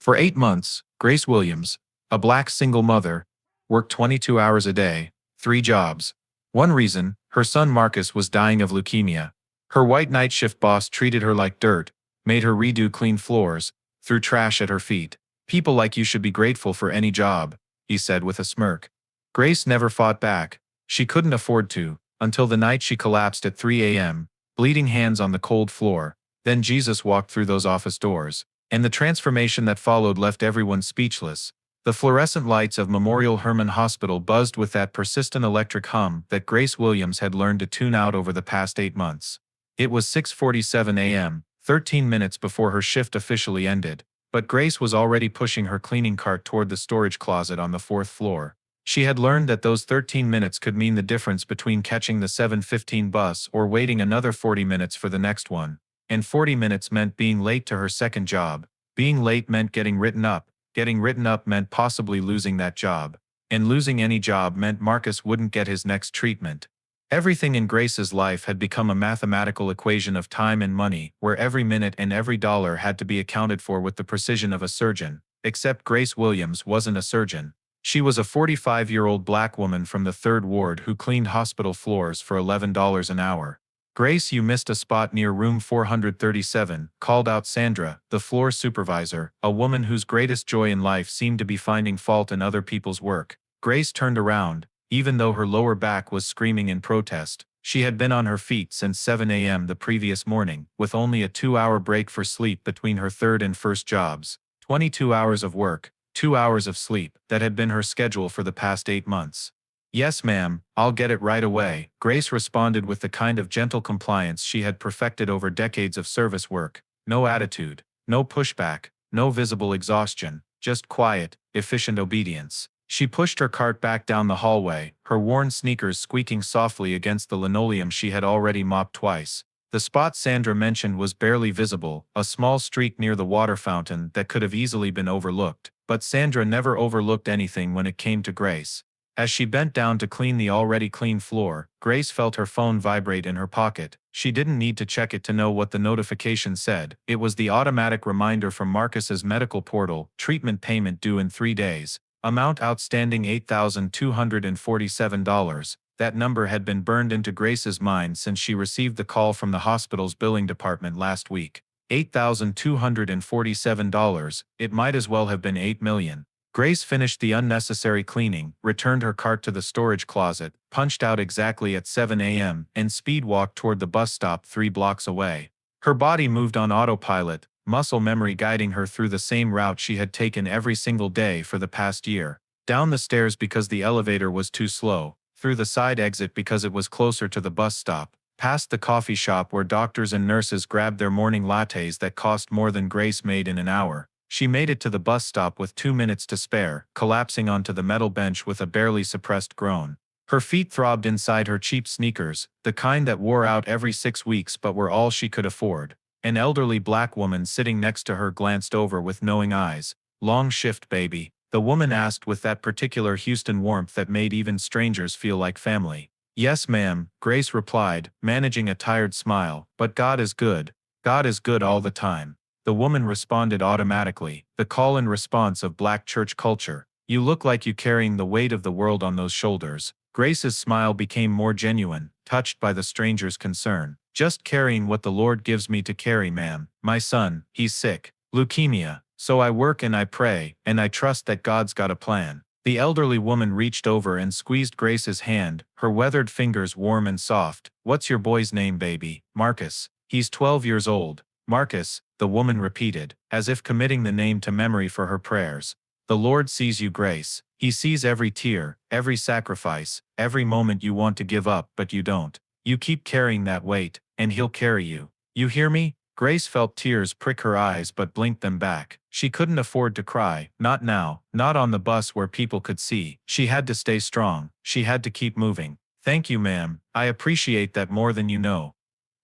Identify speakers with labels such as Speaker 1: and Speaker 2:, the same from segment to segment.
Speaker 1: For 8 months, Grace Williams, a black single mother, worked 22 hours a day, 3 jobs. One reason, her son Marcus was dying of leukemia. Her white night shift boss treated her like dirt, made her redo clean floors, threw trash at her feet. People like you should be grateful for any job, he said with a smirk. Grace never fought back. She couldn't afford to, until the night she collapsed at 3 a.m., bleeding hands on the cold floor. Then Jesus walked through those office doors. And the transformation that followed left everyone speechless. The fluorescent lights of Memorial Hermann Hospital buzzed with that persistent electric hum that Grace Williams had learned to tune out over the past 8 months. It was 6:47 a.m., 13 minutes before her shift officially ended, but Grace was already pushing her cleaning cart toward the storage closet on the fourth floor. She had learned that those 13 minutes could mean the difference between catching the 7:15 bus or waiting another 40 minutes for the next one. And 40 minutes meant being late to her second job. Being late meant getting written up. Getting written up meant possibly losing that job. And losing any job meant Marcus wouldn't get his next treatment. Everything in Grace's life had become a mathematical equation of time and money, where every minute and every dollar had to be accounted for with the precision of a surgeon. Except Grace Williams wasn't a surgeon. She was a 45-year-old black woman from the 3rd Ward who cleaned hospital floors for $11 an hour. "Grace, you missed a spot near room 437, called out Sandra, the floor supervisor, a woman whose greatest joy in life seemed to be finding fault in other people's work. Grace turned around, even though her lower back was screaming in protest. She had been on her feet since 7 a.m. the previous morning, with only a 2-hour break for sleep between her third and first jobs. 22 hours of work, 2 hours of sleep, that had been her schedule for the past 8 months. "Yes, ma'am, I'll get it right away," Grace responded with the kind of gentle compliance she had perfected over decades of service work. No attitude, no pushback, no visible exhaustion, just quiet, efficient obedience. She pushed her cart back down the hallway, her worn sneakers squeaking softly against the linoleum she had already mopped twice. The spot Sandra mentioned was barely visible, a small streak near the water fountain that could have easily been overlooked. But Sandra never overlooked anything when it came to Grace. As she bent down to clean the already clean floor, Grace felt her phone vibrate in her pocket. She didn't need to check it to know what the notification said. It was the automatic reminder from Marcus's medical portal: treatment payment due in 3 days. Amount outstanding $8,247. That number had been burned into Grace's mind since she received the call from the hospital's billing department last week. $8,247. It might as well have been 8 million. Grace finished the unnecessary cleaning, returned her cart to the storage closet, punched out exactly at 7 a.m., and speed-walked toward the bus stop 3 blocks away. Her body moved on autopilot, muscle memory guiding her through the same route she had taken every single day for the past year. Down the stairs because the elevator was too slow, through the side exit because it was closer to the bus stop, past the coffee shop where doctors and nurses grabbed their morning lattes that cost more than Grace made in an hour. She made it to the bus stop with 2 minutes to spare, collapsing onto the metal bench with a barely suppressed groan. Her feet throbbed inside her cheap sneakers, the kind that wore out every 6 weeks but were all she could afford. An elderly black woman sitting next to her glanced over with knowing eyes. "Long shift, baby?" the woman asked with that particular Houston warmth that made even strangers feel like family. "Yes, ma'am," Grace replied, managing a tired smile, "but God is good. God is good all the time." The woman responded automatically, the call and response of black church culture. "You look like you carrying the weight of the world on those shoulders." Grace's smile became more genuine, touched by the stranger's concern. "Just carrying what the Lord gives me to carry, ma'am. My son, he's sick. Leukemia. So I work and I pray, and I trust that God's got a plan." The elderly woman reached over and squeezed Grace's hand, her weathered fingers warm and soft. "What's your boy's name, baby?" "Marcus. He's 12 years old." "Marcus," the woman repeated, as if committing the name to memory for her prayers. "The Lord sees you, Grace. He sees every tear, every sacrifice, every moment you want to give up but you don't. You keep carrying that weight, and He'll carry you. You hear me?" Grace felt tears prick her eyes but blinked them back. She couldn't afford to cry, not now, not on the bus where people could see. She had to stay strong. She had to keep moving. "Thank you, ma'am. I appreciate that more than you know."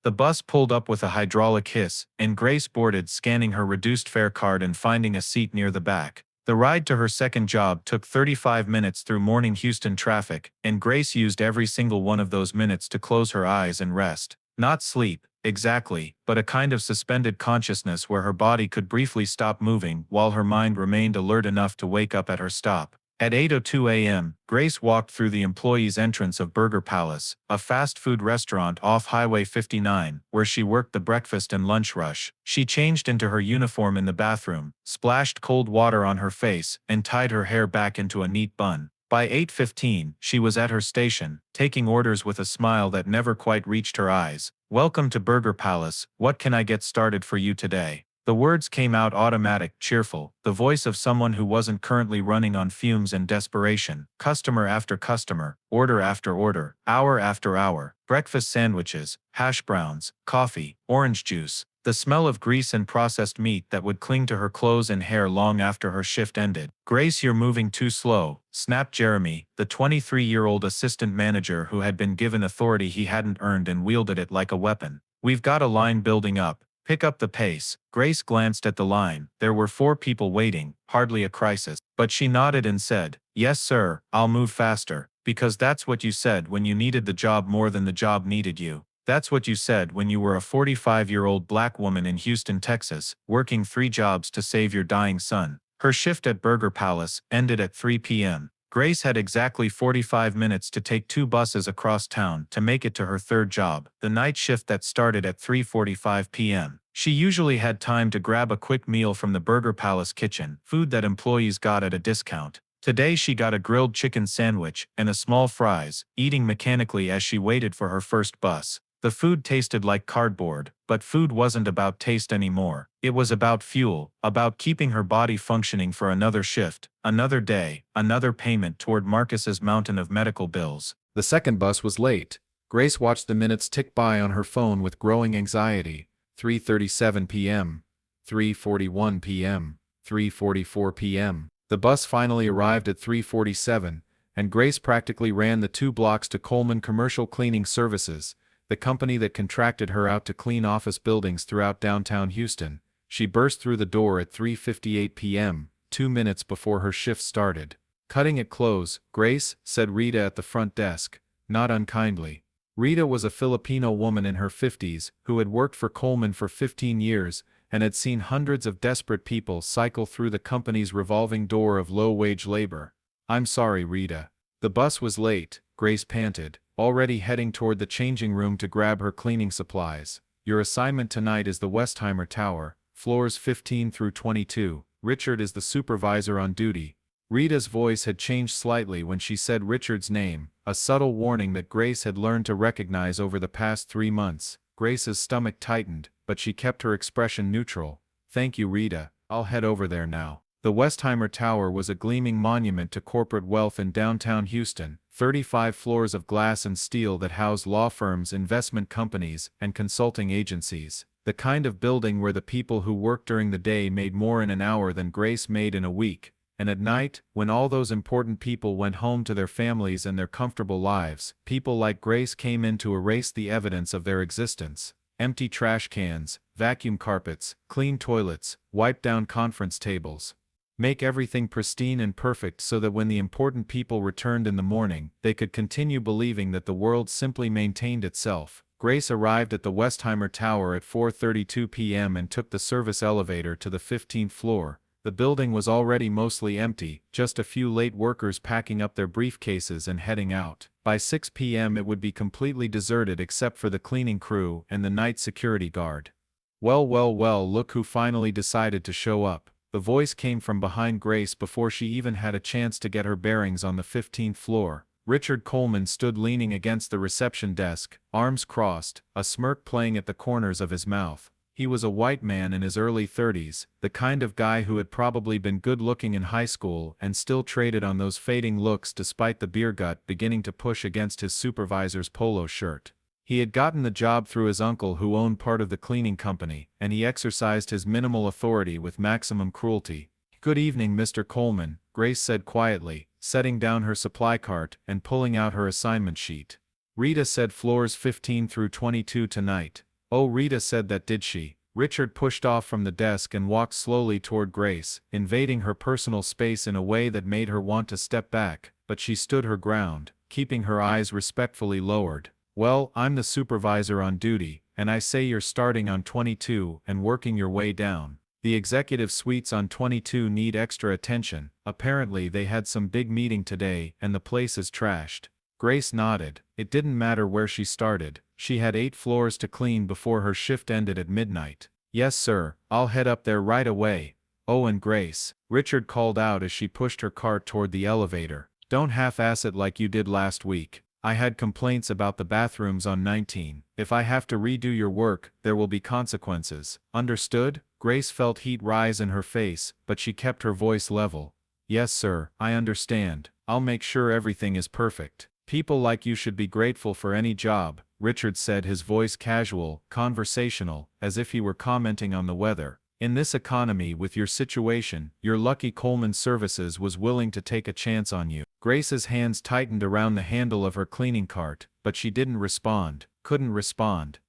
Speaker 1: The bus pulled up with a hydraulic hiss, and Grace boarded, scanning her reduced fare card and finding a seat near the back. The ride to her second job took 35 minutes through morning Houston traffic, and Grace used every single one of those minutes to close her eyes and rest. Not sleep, exactly, but a kind of suspended consciousness where her body could briefly stop moving while her mind remained alert enough to wake up at her stop. At 8:02 a.m., Grace walked through the employees' entrance of Burger Palace, a fast food restaurant off Highway 59, where she worked the breakfast and lunch rush. She changed into her uniform in the bathroom, splashed cold water on her face, and tied her hair back into a neat bun. By 8:15, she was at her station, taking orders with a smile that never quite reached her eyes. "Welcome to Burger Palace, what can I get started for you today?" The words came out automatic, cheerful, the voice of someone who wasn't currently running on fumes and desperation. Customer after customer, order after order, hour after hour, breakfast sandwiches, hash browns, coffee, orange juice. The smell of grease and processed meat that would cling to her clothes and hair long after her shift ended. "Grace, you're moving too slow," snapped Jeremy, the 23-year-old assistant manager who had been given authority he hadn't earned and wielded it like a weapon. "We've got a line building up. Pick up the pace." Grace glanced at the line. There were 4 people waiting, hardly a crisis. But she nodded and said, "Yes sir, I'll move faster." "Because that's what you said when you needed the job more than the job needed you. That's what you said when you were a 45-year-old black woman in Houston, Texas, working 3 jobs to save your dying son." Her shift at Burger Palace ended at 3 p.m. Grace had exactly 45 minutes to take 2 buses across town to make it to her 3rd job, the night shift that started at 3:45 p.m. She usually had time to grab a quick meal from the Burger Palace kitchen, food that employees got at a discount. Today she got a grilled chicken sandwich and a small fries, eating mechanically as she waited for her first bus. The food tasted like cardboard, but food wasn't about taste anymore. It was about fuel, about keeping her body functioning for another shift, another day, another payment toward Marcus's mountain of medical bills.
Speaker 2: The second bus was late. Grace watched the minutes tick by on her phone with growing anxiety. 3:37 p.m., 3:41 p.m., 3:44 p.m. The bus finally arrived at 3:47, and Grace practically ran the 2 blocks to Coleman Commercial Cleaning Services, the company that contracted her out to clean office buildings throughout downtown Houston. She burst through the door at 3:58 p.m., 2 minutes before her shift started. "Cutting it close, Grace," said Rita at the front desk, not unkindly. Rita was a Filipino woman in her 50s who had worked for Coleman for 15 years and had seen hundreds of desperate people cycle through the company's revolving door of low-wage labor. "I'm sorry, Rita. The bus was late," Grace panted, already heading toward the changing room to grab her cleaning supplies. "Your assignment tonight is the Westheimer Tower, floors 15 through 22. Richard is the supervisor on duty." Rita's voice had changed slightly when she said Richard's name, a subtle warning that Grace had learned to recognize over the past 3 months. Grace's stomach tightened, but she kept her expression neutral. "Thank you, Rita. I'll head over there now." The Westheimer Tower was a gleaming monument to corporate wealth in downtown Houston, 35 floors of glass and steel that housed law firms, investment companies, and consulting agencies. The kind of building where the people who worked during the day made more in an hour than Grace made in a week. And at night, when all those important people went home to their families and their comfortable lives, people like Grace came in to erase the evidence of their existence. Empty trash cans, vacuum carpets, clean toilets, wipe down conference tables. Make everything pristine and perfect so that when the important people returned in the morning, they could continue believing that the world simply maintained itself. Grace arrived at the Westheimer Tower at 4:32 p.m. and took the service elevator to the 15th floor. The building was already mostly empty, just a few late workers packing up their briefcases and heading out. By 6 p.m. it would be completely deserted except for the cleaning crew and the night security guard. Well, look who finally decided to show up." The voice came from behind Grace before she even had a chance to get her bearings on the 15th floor. Richard Coleman stood leaning against the reception desk, arms crossed, a smirk playing at the corners of his mouth. He was a white man in his early 30s, the kind of guy who had probably been good-looking in high school and still traded on those fading looks despite the beer gut beginning to push against his supervisor's polo shirt. He had gotten the job through his uncle who owned part of the cleaning company, and he exercised his minimal authority with maximum cruelty. "Good evening, Mr. Coleman," Grace said quietly, setting down her supply cart and pulling out her assignment sheet. "Rita said floors 15 through 22 tonight." "Oh, Rita said that, did she?" Richard pushed off from the desk and walked slowly toward Grace, invading her personal space in a way that made her want to step back, but she stood her ground, keeping her eyes respectfully lowered. Well, I'm the supervisor on duty, and I say you're starting on 22 and working your way down. The executive suites on 22 need extra attention. Apparently they had some big meeting today and the place is trashed. Grace nodded. It didn't matter where she started. She had 8 floors to clean before her shift ended at midnight. Yes sir, I'll head up there right away. Oh, and Grace, Richard called out as she pushed her cart toward the elevator. Don't half-ass it like you did last week. I had complaints about the bathrooms on 19. If I have to redo your work, there will be consequences. Understood? Grace felt heat rise in her face, but she kept her voice level. Yes sir, I understand. I'll make sure everything is perfect. People like you should be grateful for any job, Richard said, his voice casual, conversational, as if he were commenting on the weather. In this economy with your situation, you're lucky Coleman Services was willing to take a chance on you. Grace's hands tightened around the handle of her cleaning cart, but she couldn't respond,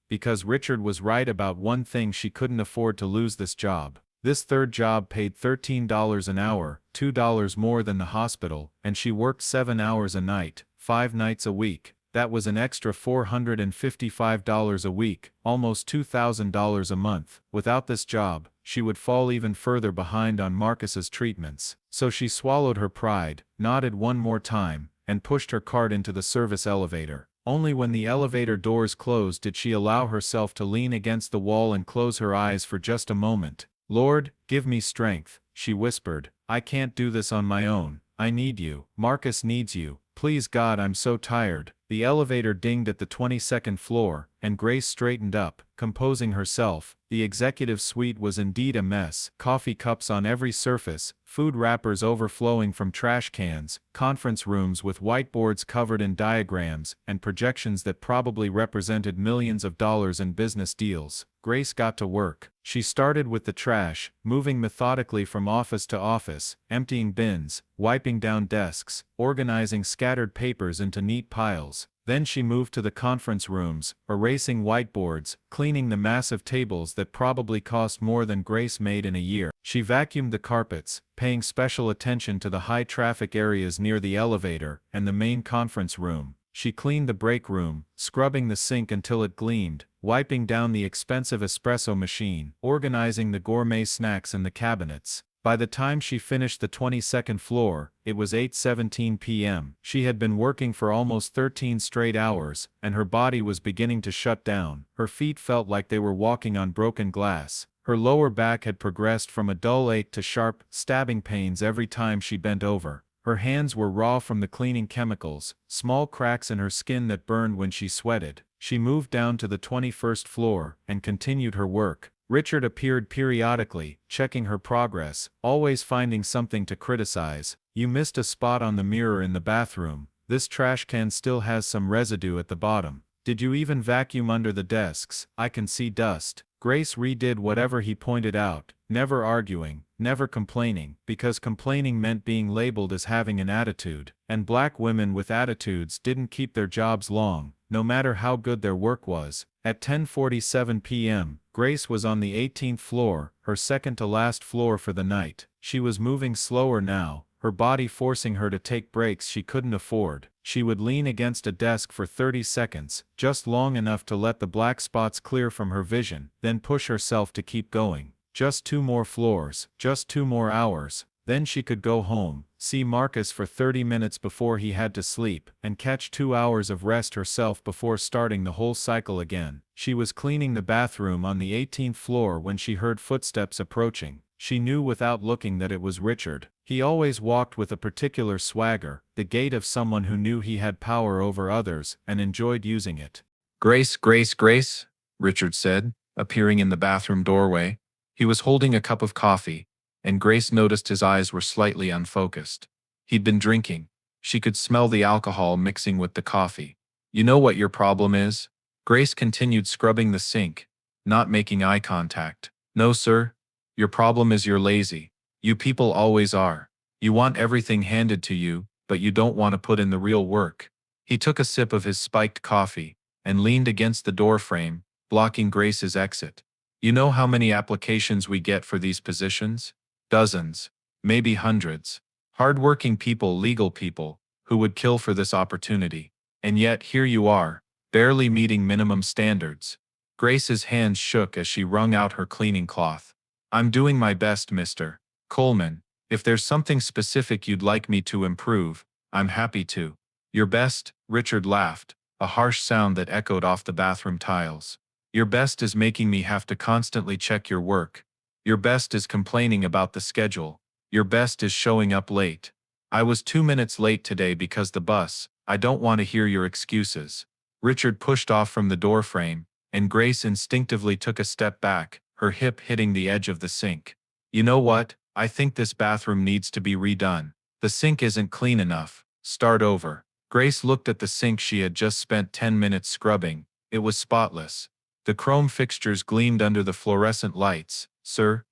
Speaker 2: because Richard was right about one thing: she couldn't afford to lose this job. This third job paid $13 an hour, $2 more than the hospital, and she worked 7 hours a night, 5 nights a week. That was an extra $455 a week, almost $2,000 a month. Without this job, she would fall even further behind on Marcus's treatments. So she swallowed her pride, nodded one more time, and pushed her cart into the service elevator. Only when the elevator doors closed did she allow herself to lean against the wall and close her eyes for just a moment. Lord, give me strength, she whispered. I can't do this on my own. I need you. Marcus needs you. Please God, I'm so tired. The elevator dinged at the 22nd floor, and Grace straightened up, composing herself. The executive suite was indeed a mess. Coffee cups on every surface, food wrappers overflowing from trash cans, conference rooms with whiteboards covered in diagrams and projections that probably represented millions of dollars in business deals. Grace got to work. She started with the trash, moving methodically from office to office, emptying bins, wiping down desks, organizing scattered papers into neat piles. Then she moved to the conference rooms, erasing whiteboards, cleaning the massive tables that probably cost more than Grace made in a year. She vacuumed the carpets, paying special attention to the high-traffic areas near the elevator and the main conference room. She cleaned the break room, scrubbing the sink until it gleamed, wiping down the expensive espresso machine, organizing the gourmet snacks in the cabinets. By the time she finished the 22nd floor, it was 8:17 p.m. She had been working for almost 13 straight hours, and her body was beginning to shut down. Her feet felt like they were walking on broken glass. Her lower back had progressed from a dull ache to sharp, stabbing pains every time she bent over. Her hands were raw from the cleaning chemicals, small cracks in her skin that burned when she sweated. She moved down to the 21st floor and continued her work. Richard appeared periodically, checking her progress, always finding something to criticize. You missed a spot on the mirror in the bathroom. This trash can still has some residue at the bottom. Did you even vacuum under the desks? I can see dust. Grace redid whatever he pointed out, never arguing, never complaining, because complaining meant being labeled as having an attitude, and black women with attitudes didn't keep their jobs long, no matter how good their work was. At 10:47 p.m., Grace was on the 18th floor, her second to last floor for the night. She was moving slower now, her body forcing her to take breaks she couldn't afford. She would lean against a desk for 30 seconds, just long enough to let the black spots clear from her vision, then push herself to keep going. Just 2 more floors, just 2 more hours. Then she could go home, see Marcus for 30 minutes before he had to sleep, and catch 2 hours of rest herself before starting the whole cycle again. She was cleaning the bathroom on the 18th floor when she heard footsteps approaching. She knew without looking that it was Richard. He always walked with a particular swagger, the gait of someone who knew he had power over others and enjoyed using it.
Speaker 1: Grace, Grace, Grace, Richard said, appearing in the bathroom doorway. He was holding a cup of coffee, and Grace noticed his eyes were slightly unfocused. He'd been drinking. She could smell the alcohol mixing with the coffee. You know what your problem is? Grace continued scrubbing the sink, not making eye contact. No, sir. Your problem is you're lazy. You people always are. You want everything handed to you, but you don't want to put in the real work. He took a sip of his spiked coffee and leaned against the doorframe, blocking Grace's exit. You know how many applications we get for these positions? Dozens, maybe hundreds. Hard-working people, legal people, who would kill for this opportunity. And yet here you are, barely meeting minimum standards. Grace's hands shook as she wrung out her cleaning cloth. I'm doing my best, Mr. Coleman. If there's something specific you'd like me to improve, I'm happy to. Your best, Richard laughed, a harsh sound that echoed off the bathroom tiles. Your best is making me have to constantly check your work. Your best is complaining about the schedule. Your best is showing up late. I was 2 minutes late today because the bus. I don't want to hear your excuses. Richard pushed off from the doorframe, and Grace instinctively took a step back, her hip hitting the edge of the sink. You know what? I think this bathroom needs to be redone. The sink isn't clean enough. Start over. Grace looked at the sink she had just spent 10 minutes scrubbing. It was spotless. The chrome fixtures gleamed under the fluorescent lights. Sir,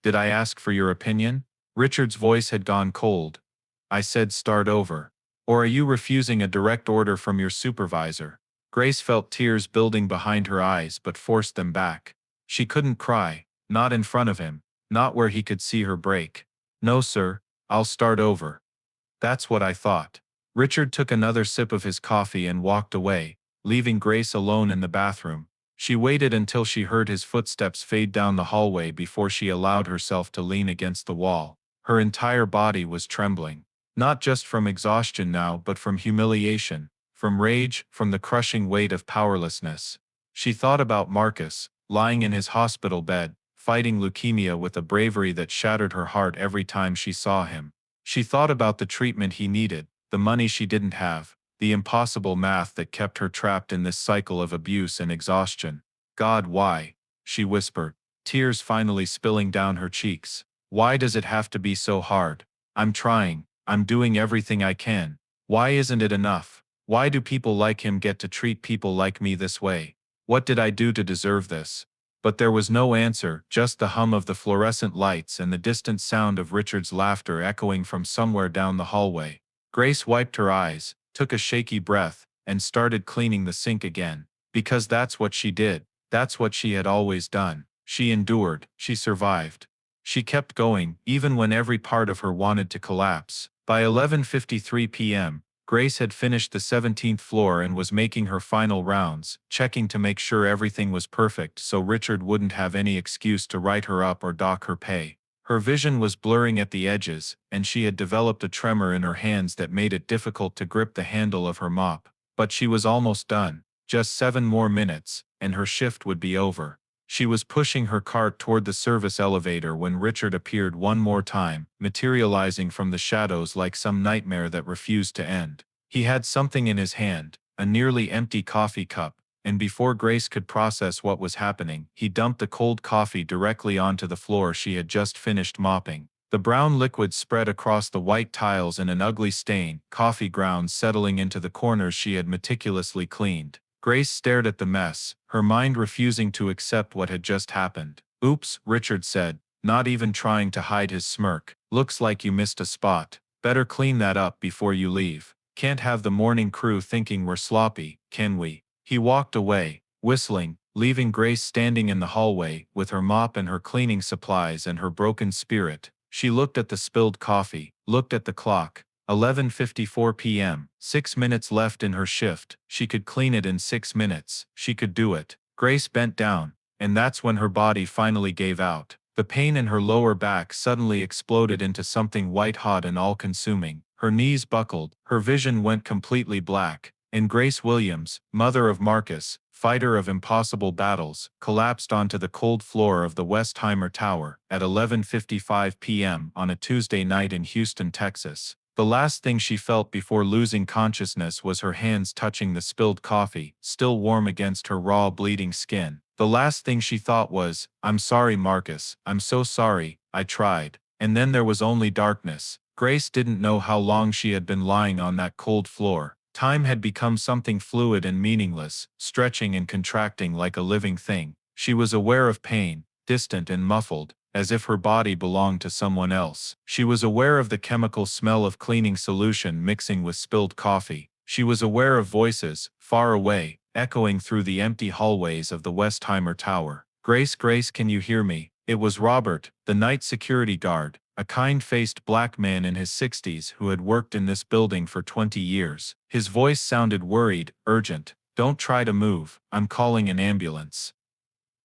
Speaker 1: did I ask for your opinion? Richard's voice had gone cold. I said start over. Or are you refusing a direct order from your supervisor? Grace felt tears building behind her eyes but forced them back. She couldn't cry, not in front of him, not where he could see her break. No, sir, I'll start over. That's what I thought. Richard took another sip of his coffee and walked away, leaving Grace alone in the bathroom. She waited until she heard his footsteps fade down the hallway before she allowed herself to lean against the wall. Her entire body was trembling. Not just from exhaustion now, but from humiliation, from rage, from the crushing weight of powerlessness. She thought about Marcus, lying in his hospital bed, fighting leukemia with a bravery that shattered her heart every time she saw him. She thought about the treatment he needed, the money she didn't have, the impossible math that kept her trapped in this cycle of abuse and exhaustion. God, why? She whispered, tears finally spilling down her cheeks. Why does it have to be so hard? I'm trying. I'm doing everything I can. Why isn't it enough? Why do people like him get to treat people like me this way? What did I do to deserve this? But there was no answer, just the hum of the fluorescent lights and the distant sound of Richard's laughter echoing from somewhere down the hallway. Grace wiped her eyes, took a shaky breath, and started cleaning the sink again. Because that's what she did. That's what she had always done. She endured. She survived. She kept going, even when every part of her wanted to collapse. By 11:53 p.m., Grace had finished the 17th floor and was making her final rounds, checking to make sure everything was perfect so Richard wouldn't have any excuse to write her up or dock her pay. Her vision was blurring at the edges, and she had developed a tremor in her hands that made it difficult to grip the handle of her mop. But she was almost done. Just 7 more minutes, and her shift would be over. She was pushing her cart toward the service elevator when Richard appeared one more time, materializing from the shadows like some nightmare that refused to end. He had something in his hand, a nearly empty coffee cup, and before Grace could process what was happening, he dumped the cold coffee directly onto the floor she had just finished mopping. The brown liquid spread across the white tiles in an ugly stain, coffee grounds settling into the corners she had meticulously cleaned. Grace stared at the mess, her mind refusing to accept what had just happened. Oops, Richard said, not even trying to hide his smirk. Looks like you missed a spot. Better clean that up before you leave. Can't have the morning crew thinking we're sloppy, can we? He walked away, whistling, leaving Grace standing in the hallway, with her mop and her cleaning supplies and her broken spirit. She looked at the spilled coffee, looked at the clock. 11:54 p.m., 6 minutes left in her shift. She could clean it in 6 minutes. She could do it. Grace bent down, and that's when her body finally gave out. The pain in her lower back suddenly exploded into something white-hot and all-consuming. Her knees buckled, her vision went completely black, and Grace Williams, mother of Marcus, fighter of impossible battles, collapsed onto the cold floor of the Westheimer Tower at 11:55 p.m. on a Tuesday night in Houston, Texas. The last thing she felt before losing consciousness was her hands touching the spilled coffee, still warm against her raw, bleeding skin. The last thing she thought was, I'm sorry, Marcus, I'm so sorry, I tried. And then there was only darkness. Grace didn't know how long she had been lying on that cold floor. Time had become something fluid and meaningless, stretching and contracting like a living thing. She was aware of pain, distant and muffled, as if her body belonged to someone else. She was aware of the chemical smell of cleaning solution mixing with spilled coffee. She was aware of voices, far away, echoing through the empty hallways of the Westheimer Tower. Grace, Grace, can you hear me? It was Robert, the night security guard, a kind-faced black man in his 60s who had worked in this building for 20 years. His voice sounded worried, urgent. Don't try to move, I'm calling an ambulance.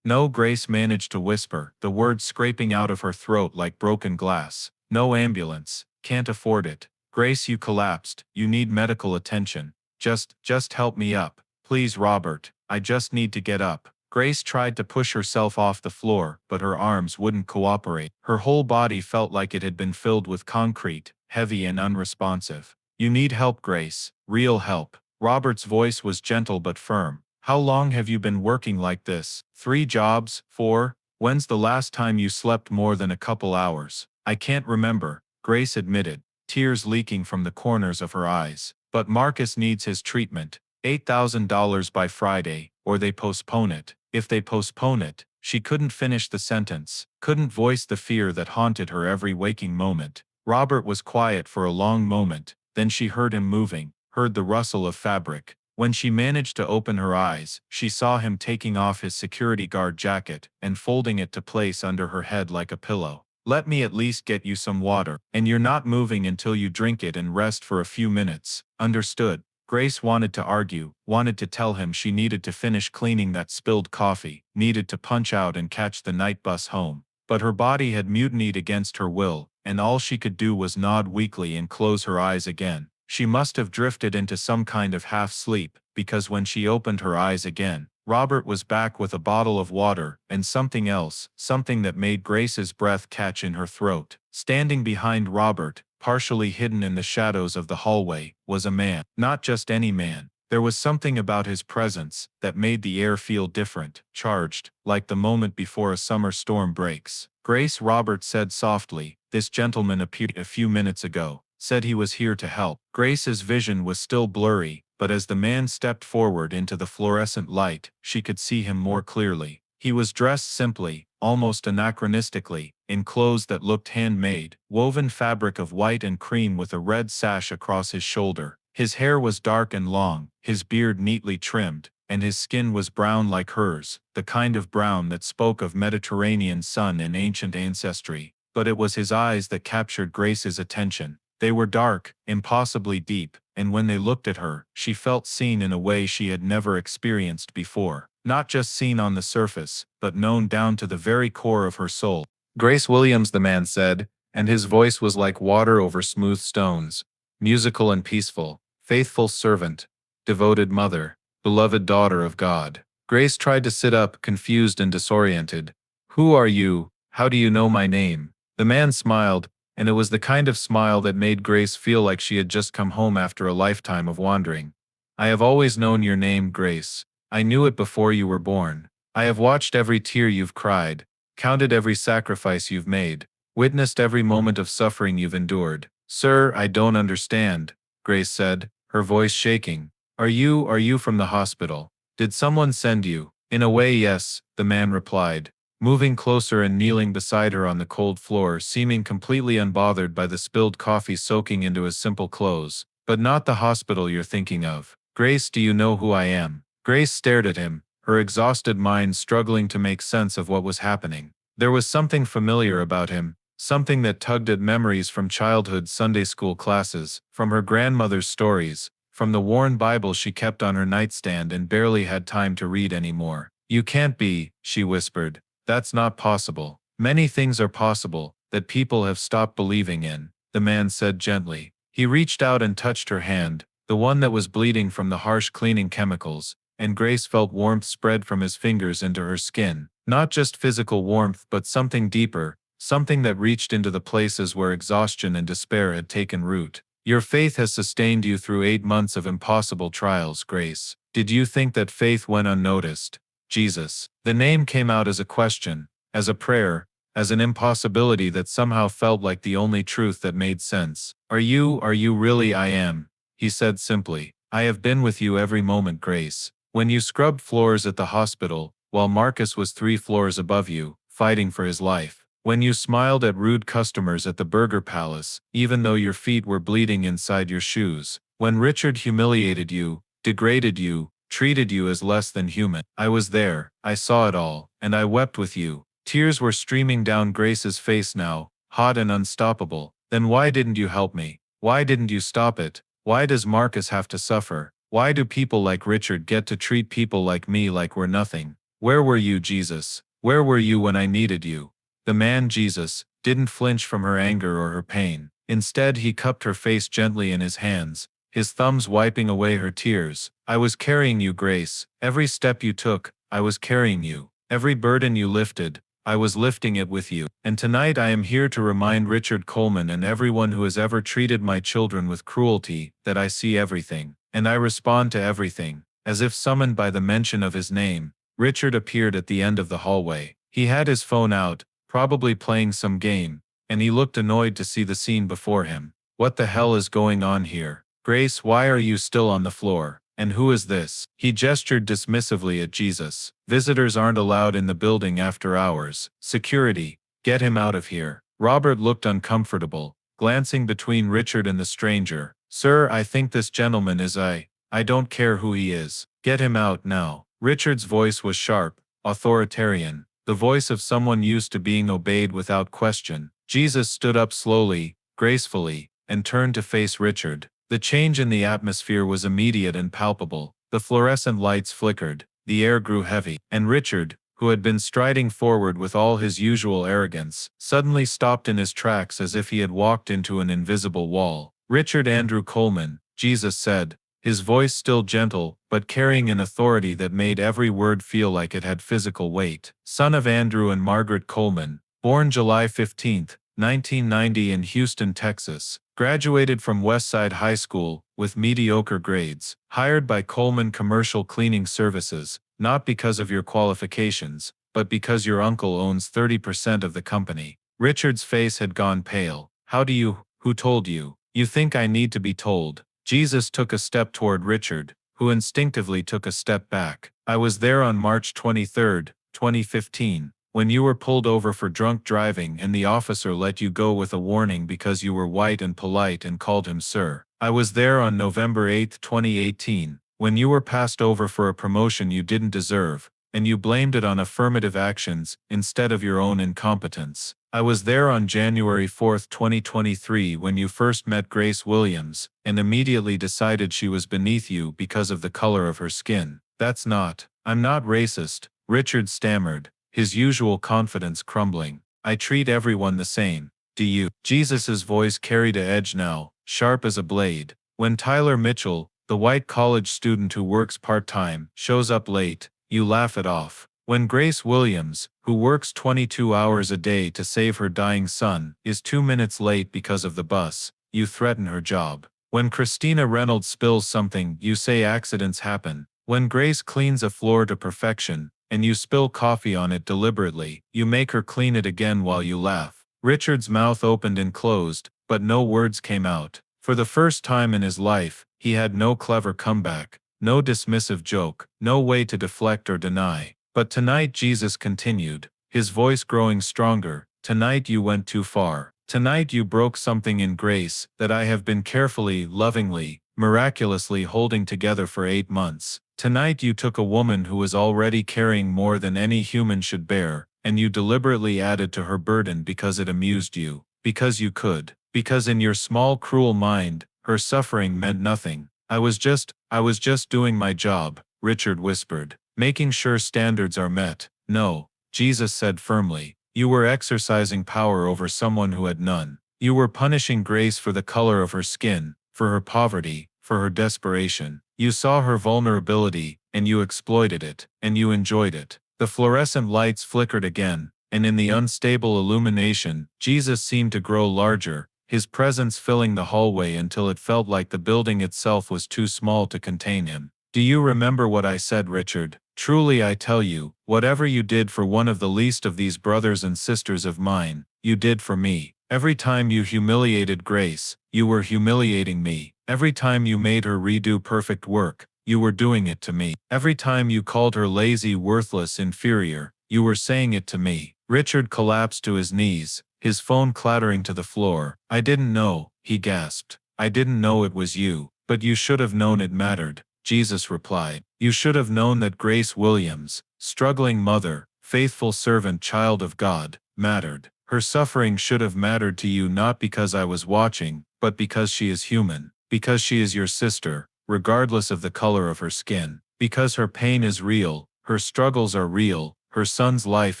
Speaker 1: No, Grace managed to whisper, the words scraping out of her throat like broken glass. No ambulance. Can't afford it. Grace, you collapsed. You need medical attention. Just help me up. Please, Robert. I just need to get up. Grace tried to push herself off the floor, but her arms wouldn't cooperate. Her whole body felt like it had been filled with concrete, heavy and unresponsive. You need help, Grace. Real help. Robert's voice was gentle but firm. How long have you been working like this? 3 jobs? 4? When's the last time you slept more than a couple hours? I can't remember, Grace admitted, tears leaking from the corners of her eyes. But Marcus needs his treatment. $8,000 by Friday, or they postpone it. If they postpone it, she couldn't finish the sentence, couldn't voice the fear that haunted her every waking moment. Robert was quiet for a long moment, then she heard him moving, heard the rustle of fabric. When she managed to open her eyes, she saw him taking off his security guard jacket and folding it to place under her head like a pillow. Let me at least get you some water, and you're not moving until you drink it and rest for a few minutes. Understood. Grace wanted to argue, wanted to tell him she needed to finish cleaning that spilled coffee, needed to punch out and catch the night bus home. But her body had mutinied against her will, and all she could do was nod weakly and close her eyes again. She must have drifted into some kind of half-sleep, because when she opened her eyes again, Robert was back with a bottle of water and something else, something that made Grace's breath catch in her throat. Standing behind Robert, partially hidden in the shadows of the hallway, was a man. Not just any man. There was something about his presence that made the air feel different, charged, like the moment before a summer storm breaks. Grace, Robert said softly, this gentleman appeared a few minutes ago. Said he was here to help. Grace's vision was still blurry, but as the man stepped forward into the fluorescent light, she could see him more clearly. He was dressed simply, almost anachronistically, in clothes that looked handmade, woven fabric of white and cream with a red sash across his shoulder. His hair was dark and long, his beard neatly trimmed, and his skin was brown like hers, the kind of brown that spoke of Mediterranean sun and ancient ancestry. But it was his eyes that captured Grace's attention. They were dark, impossibly deep, and when they looked at her, she felt seen in a way she had never experienced before. Not just seen on the surface, but known down to the very core of her soul. Grace Williams, the man said, and his voice was like water over smooth stones. Musical and peaceful, faithful servant, devoted mother, beloved daughter of God. Grace tried to sit up, confused and disoriented. Who are you? How do you know my name? The man smiled, and it was the kind of smile that made Grace feel like she had just come home after a lifetime of wandering. I have always known your name, Grace. I knew it before you were born. I have watched every tear you've cried, counted every sacrifice you've made, witnessed every moment of suffering you've endured. Sir, I don't understand, Grace said, her voice shaking. Are you from the hospital? Did someone send you? In a way, yes, the man replied, moving closer and kneeling beside her on the cold floor, seeming completely unbothered by the spilled coffee soaking into his simple clothes. But not the hospital you're thinking of. Grace, do you know who I am? Grace stared at him, her exhausted mind struggling to make sense of what was happening. There was something familiar about him, something that tugged at memories from childhood Sunday school classes, from her grandmother's stories, from the worn Bible she kept on her nightstand and barely had time to read anymore. You can't be, she whispered. That's not possible. Many things are possible that people have stopped believing in, the man said gently. He reached out and touched her hand, the one that was bleeding from the harsh cleaning chemicals, and Grace felt warmth spread from his fingers into her skin. Not just physical warmth, but something deeper, something that reached into the places where exhaustion and despair had taken root. Your faith has sustained you through 8 months of impossible trials, Grace. Did you think that faith went unnoticed? Jesus. The name came out as a question, as a prayer, as an impossibility that somehow felt like the only truth that made sense. Are you really? I am, he said simply. I have been with you every moment, Grace. When you scrubbed floors at the hospital, while Marcus was 3 floors above you, fighting for his life. When you smiled at rude customers at the Burger Palace, even though your feet were bleeding inside your shoes. When Richard humiliated you, degraded you, treated you as less than human. I was there, I saw it all, and I wept with you. Tears were streaming down Grace's face now, hot and unstoppable. Then why didn't you help me? Why didn't you stop it? Why does Marcus have to suffer? Why do people like Richard get to treat people like me like we're nothing? Where were you, Jesus? Where were you when I needed you? The man, Jesus, didn't flinch from her anger or her pain. Instead, he cupped her face gently in his hands, his thumbs wiping away her tears. I was carrying you, Grace. Every step you took, I was carrying you. Every burden you lifted, I was lifting it with you. And tonight I am here to remind Richard Coleman and everyone who has ever treated my children with cruelty that I see everything, and I respond to everything. As if summoned by the mention of his name, Richard appeared at the end of the hallway. He had his phone out, probably playing some game, and he looked annoyed to see the scene before him. What the hell is going on here? Grace, why are you still on the floor? And who is this? He gestured dismissively at Jesus. Visitors aren't allowed in the building after hours. Security, get him out of here. Robert looked uncomfortable, glancing between Richard and the stranger. Sir, I think this gentleman is I don't care who he is. Get him out now. Richard's voice was sharp, authoritarian, the voice of someone used to being obeyed without question. Jesus stood up slowly, gracefully, and turned to face Richard. The change in the atmosphere was immediate and palpable. The fluorescent lights flickered, the air grew heavy, and Richard, who had been striding forward with all his usual arrogance, suddenly stopped in his tracks as if he had walked into an invisible wall. Richard Andrew Coleman, Jesus said, his voice still gentle, but carrying an authority that made every word feel like it had physical weight. Son of Andrew and Margaret Coleman, born July 15, 1990 in Houston, Texas, graduated from Westside High School with mediocre grades, hired by Coleman Commercial Cleaning Services, not because of your qualifications, but because your uncle owns 30% of the company. Richard's face had gone pale. Who told you? You think I need to be told? Jesus took a step toward Richard, who instinctively took a step back. I was there on March 23, 2015. When you were pulled over for drunk driving and the officer let you go with a warning because you were white and polite and called him sir. I was there on November 8, 2018, when you were passed over for a promotion you didn't deserve, and you blamed it on affirmative actions instead of your own incompetence. I was there on January 4, 2023 when you first met Grace Williams, and immediately decided she was beneath you because of the color of her skin. I'm not racist, Richard stammered, his usual confidence crumbling. I treat everyone the same. Do you? Jesus's voice carried a edge now, sharp as a blade. When Tyler Mitchell, the white college student who works part-time, shows up late, you laugh it off. When Grace Williams, who works 22 hours a day to save her dying son, is 2 minutes late because of the bus, you threaten her job. When Christina Reynolds spills something, you say accidents happen. When Grace cleans a floor to perfection, and you spill coffee on it deliberately, you make her clean it again while you laugh. Richard's mouth opened and closed, but no words came out. For the first time in his life, he had no clever comeback, no dismissive joke, no way to deflect or deny. But tonight, Jesus continued, his voice growing stronger, tonight you went too far. Tonight you broke something in Grace that I have been carefully, lovingly, miraculously holding together for 8 months. Tonight you took a woman who was already carrying more than any human should bear, and you deliberately added to her burden because it amused you, because you could, because in your small cruel mind, her suffering meant nothing. I was just doing my job, Richard whispered, making sure standards are met. No, Jesus said firmly, you were exercising power over someone who had none. You were punishing Grace for the color of her skin, for her poverty, for her desperation. You saw her vulnerability, and you exploited it, and you enjoyed it. The fluorescent lights flickered again, and in the unstable illumination, Jesus seemed to grow larger, his presence filling the hallway until it felt like the building itself was too small to contain him. Do you remember what I said, Richard? Truly I tell you, whatever you did for one of the least of these brothers and sisters of mine, you did for me. Every time you humiliated Grace, you were humiliating me. Every time you made her redo perfect work, you were doing it to me. Every time you called her lazy, worthless, inferior, you were saying it to me. Richard collapsed to his knees, his phone clattering to the floor. I didn't know, he gasped. I didn't know it was you. But you should have known it mattered, Jesus replied. You should have known that Grace Williams, struggling mother, faithful servant, child of God, mattered. Her suffering should have mattered to you not because I was watching, but because she is human. Because she is your sister. regardless of the color of her skin. Because her pain is real, her struggles are real, her son's life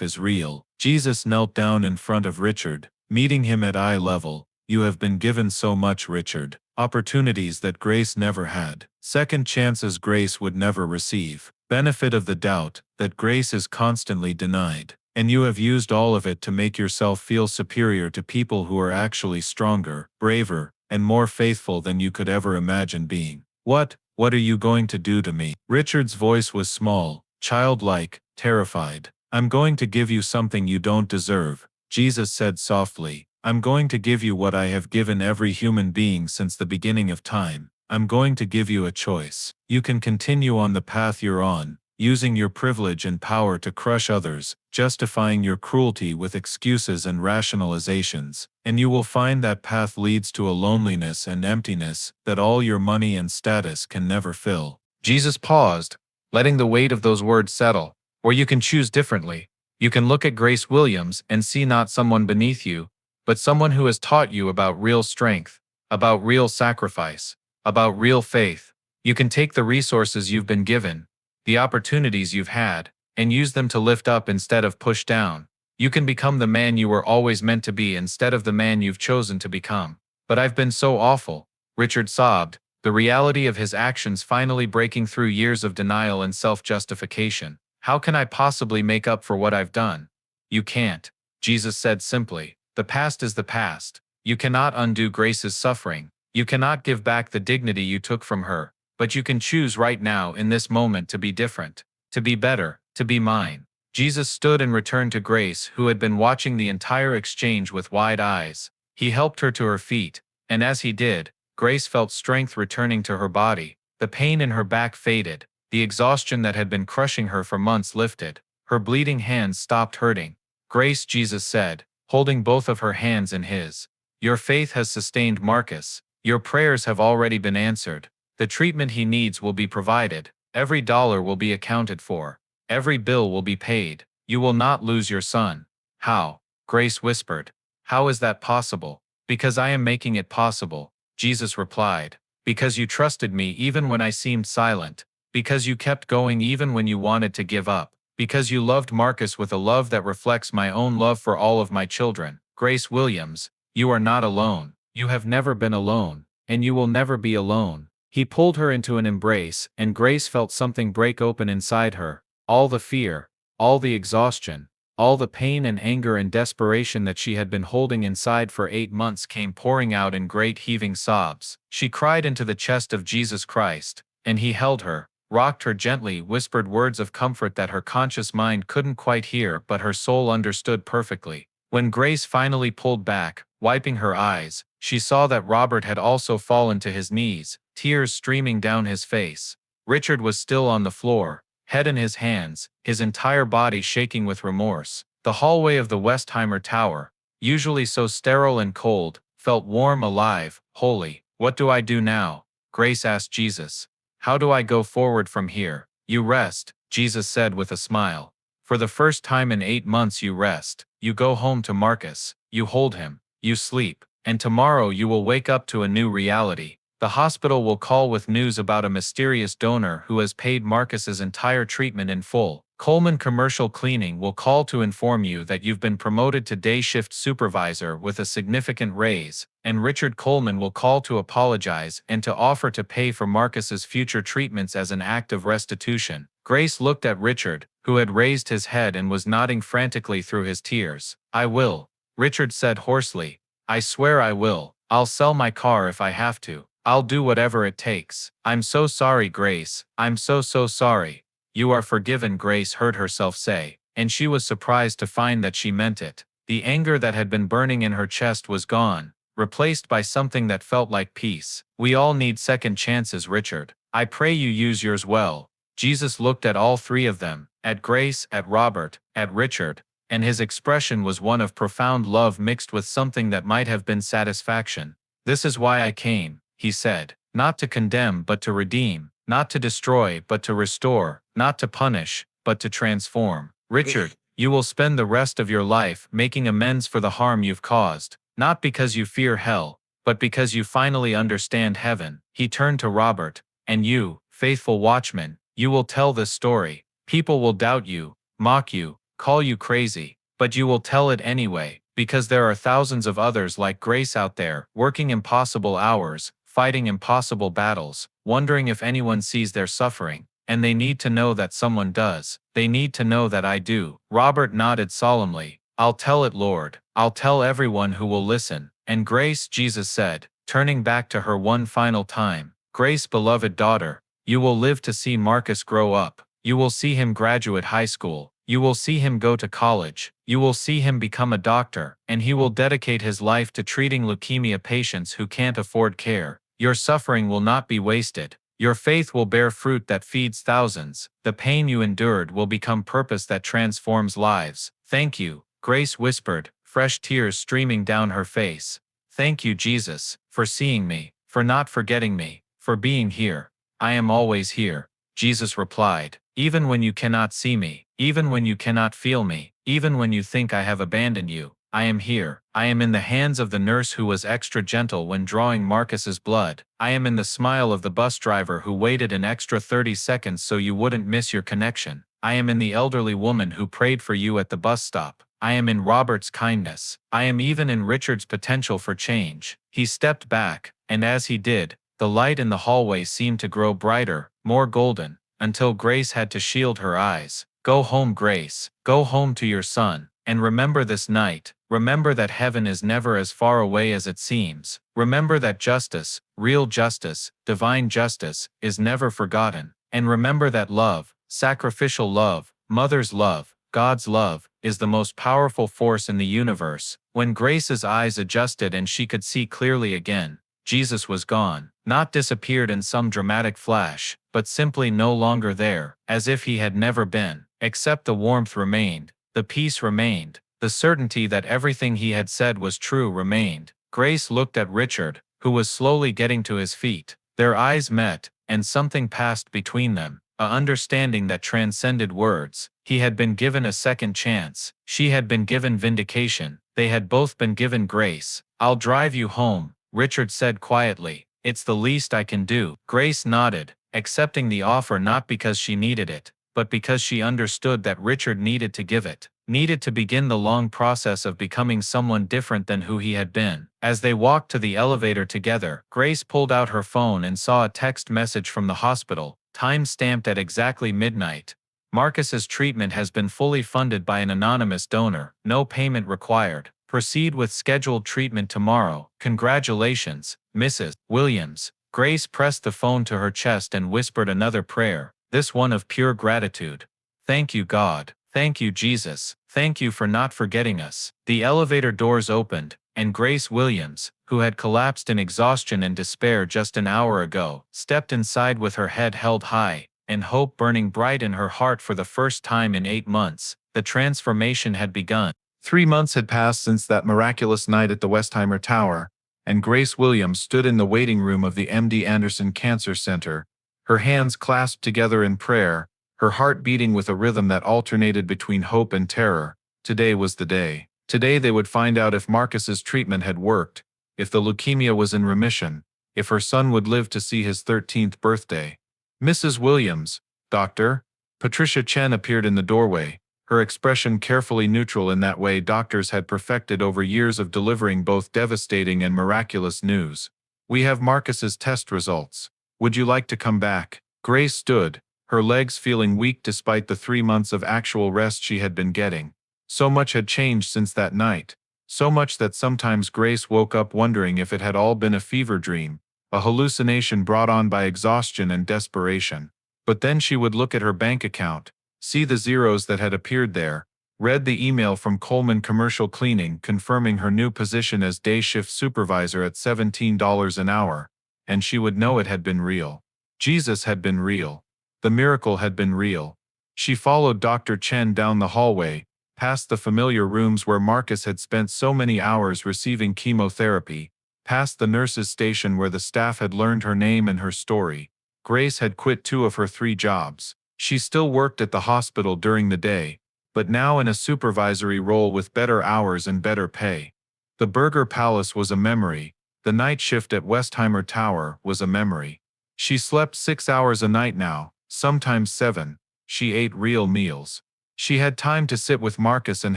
Speaker 1: is real. Jesus knelt down in front of Richard, meeting him at eye level. You have been given so much, Richard. Opportunities that Grace never had. Second chances Grace would never receive. Benefit of the doubt that Grace is constantly denied. And you have used all of it to make yourself feel superior to people who are actually stronger, braver, and more faithful than you could ever imagine being. What are you going to do to me? Richard's voice was small, childlike, terrified. I'm going to give you something you don't deserve, Jesus said softly. I'm going to give you what I have given every human being since the beginning of time. I'm going to give you a choice. You can continue on the path you're on, using your privilege and power to crush others, justifying your cruelty with excuses and rationalizations, and you will find that path leads to a loneliness and emptiness that all your money and status can never fill.
Speaker 2: Jesus paused, letting the weight of those words settle. Or you can choose differently. You can look at Grace Williams and see not someone beneath you, but someone who has taught you about real strength, about real sacrifice, about real faith. You can take the resources you've been given, the opportunities you've had, and use them to lift up instead of push down. You can become the man you were always meant to be instead of the man you've chosen to become. But I've been so awful, Richard sobbed, the reality of his actions finally breaking through years of denial and self-justification. How can I possibly make up for what I've done? You can't, Jesus said simply. The past is the past. You cannot undo Grace's suffering. You cannot give back the dignity you took from her. But you can choose right now in this moment to be different, to be better, to be mine. Jesus stood and returned to Grace, who had been watching the entire exchange with wide eyes. He helped her to her feet, and as he did, Grace felt strength returning to her body. The pain in her back faded. The exhaustion that had been crushing her for months lifted. Her bleeding hands stopped hurting. Grace, Jesus said, holding both of her hands in his. Your faith has sustained Marcus. Your prayers have already been answered. The treatment he needs will be provided. Every dollar will be accounted for. Every bill will be paid. You will not lose your son. How? Grace whispered. How is that possible? Because I am making it possible, Jesus replied. Because you trusted me even when I seemed silent. Because you kept going even when you wanted to give up. Because you loved Marcus with a love that reflects my own love for all of my children. Grace Williams, you are not alone. You have never been alone, and you will never be alone. He pulled her into an embrace, and Grace felt something break open inside her. All the fear, all the exhaustion, all the pain and anger and desperation that she had been holding inside for 8 months came pouring out in great heaving sobs. She cried into the chest of Jesus Christ, and he held her, rocked her gently, whispered words of comfort that her conscious mind couldn't quite hear but her soul understood perfectly. When Grace finally pulled back, wiping her eyes, she saw that Robert had also fallen to his knees, tears streaming down his face. Richard was still on the floor, head in his hands, his entire body shaking with remorse. The hallway of the Westheimer Tower, usually so sterile and cold, felt warm, alive, holy. What do I do now? Grace asked Jesus. How do I go forward from here? You rest, Jesus said with a smile. For the first time in 8 months you rest. You go home to Marcus. You hold him. You sleep. And tomorrow you will wake up to a new reality. The hospital will call with news about a mysterious donor who has paid Marcus's entire treatment in full. Coleman Commercial Cleaning will call to inform you that you've been promoted to day shift supervisor with a significant raise, and Richard Coleman will call to apologize and to offer to pay for Marcus's future treatments as an act of restitution. Grace looked at Richard, who had raised his head and was nodding frantically through his tears. I will, Richard said hoarsely. I swear I will. I'll sell my car if I have to. I'll do whatever it takes. I'm so sorry, Grace. I'm so sorry. You are forgiven, Grace heard herself say, and she was surprised to find that she meant it. The anger that had been burning in her chest was gone, replaced by something that felt like peace. We all need second chances, Richard. I pray you use yours well. Jesus looked at all three of them, at Grace, at Robert, at Richard, and his expression was one of profound love mixed with something that might have been satisfaction. This is why I came, he said, not to condemn but to redeem, not to destroy but to restore, not to punish but to transform. Richard, you will spend the rest of your life making amends for the harm you've caused, not because you fear hell, but because you finally understand heaven. He turned to Robert.
Speaker 1: And you, faithful watchman, you will tell this story. People will doubt you, mock you, call you crazy, but you will tell it anyway, because there are thousands of others like Grace out there, working impossible hours, fighting impossible battles, wondering if anyone sees their suffering, and they need to know that someone does. They need to know that I do. Robert nodded solemnly. I'll tell it, Lord. I'll tell everyone who will listen. And Grace, Jesus said, turning back to her one final time, Grace, beloved daughter, you will live to see Marcus grow up. You will see him graduate high school. You will see him go to college. You will see him become a doctor, and he will dedicate his life to treating leukemia patients who can't afford care. Your suffering will not be wasted. Your faith will bear fruit that feeds thousands. The pain you endured will become purpose that transforms lives. Thank you, Grace whispered, fresh tears streaming down her face. Thank you, Jesus, for seeing me, for not forgetting me, for being here. I am always here, Jesus replied. Even when you cannot see me, even when you cannot feel me, even when you think I have abandoned you, I am here. I am in the hands of the nurse who was extra gentle when drawing Marcus's blood. I am in the smile of the bus driver who waited an extra 30 seconds so you wouldn't miss your connection. I am in the elderly woman who prayed for you at the bus stop. I am in Robert's kindness. I am even in Richard's potential for change. He stepped back, and as he did, the light in the hallway seemed to grow brighter, more golden, until Grace had to shield her eyes. Go home, Grace. Go home to your son. And remember this night. Remember that heaven is never as far away as it seems. Remember that justice, real justice, divine justice, is never forgotten. And remember that love, sacrificial love, mother's love, God's love, is the most powerful force in the universe. When Grace's eyes adjusted and she could see clearly again, Jesus was gone, not disappeared in some dramatic flash, but simply no longer there, as if he had never been, except the warmth remained, the peace remained, the certainty that everything he had said was true remained. Grace looked at Richard, who was slowly getting to his feet. Their eyes met, and something passed between them, a understanding that transcended words. He had been given a second chance. She had been given vindication. They had both been given grace. I'll drive you home, Richard said quietly. It's the least I can do. Grace nodded, accepting the offer not because she needed it, but because she understood that Richard needed to give it, needed to begin the long process of becoming someone different than who he had been. As they walked to the elevator together, Grace pulled out her phone and saw a text message from the hospital, time-stamped at exactly midnight. Marcus's treatment has been fully funded by an anonymous donor. No payment required. Proceed with scheduled treatment tomorrow. Congratulations, Mrs. Williams. Grace pressed the phone to her chest and whispered another prayer, this one of pure gratitude. Thank you, God. Thank you, Jesus. Thank you for not forgetting us. The elevator doors opened, and Grace Williams, who had collapsed in exhaustion and despair just an hour ago, stepped inside with her head held high, and hope burning bright in her heart for the first time in 8 months. The transformation had begun.
Speaker 3: 3 months had passed since that miraculous night at the Westheimer Tower, and Grace Williams stood in the waiting room of the MD Anderson Cancer Center, her hands clasped together in prayer, her heart beating with a rhythm that alternated between hope and terror. Today was the day. Today they would find out if Marcus's treatment had worked, if the leukemia was in remission, if her son would live to see his 13th birthday. Mrs. Williams, Doctor. Patricia Chen appeared in the doorway, her expression carefully neutral in that way doctors had perfected over years of delivering both devastating and miraculous news. We have Marcus's test results. Would you like to come back? Grace stood, her legs feeling weak despite the 3 months of actual rest she had been getting. So much had changed since that night. So much that sometimes Grace woke up wondering if it had all been a fever dream, a hallucination brought on by exhaustion and desperation. But then she would look at her bank account, see the zeros that had appeared there, read the email from Coleman Commercial Cleaning confirming her new position as day shift supervisor at $17 an hour, and she would know it had been real. Jesus had been real. The miracle had been real. She followed Dr. Chen down the hallway, past the familiar rooms where Marcus had spent so many hours receiving chemotherapy, past the nurse's station where the staff had learned her name and her story. Grace had quit 2 of her 3 jobs. She still worked at the hospital during the day, but now in a supervisory role with better hours and better pay. The Burger Palace was a memory. The night shift at Westheimer Tower was a memory. She slept 6 hours a night now, sometimes 7. She ate real meals. She had time to sit with Marcus and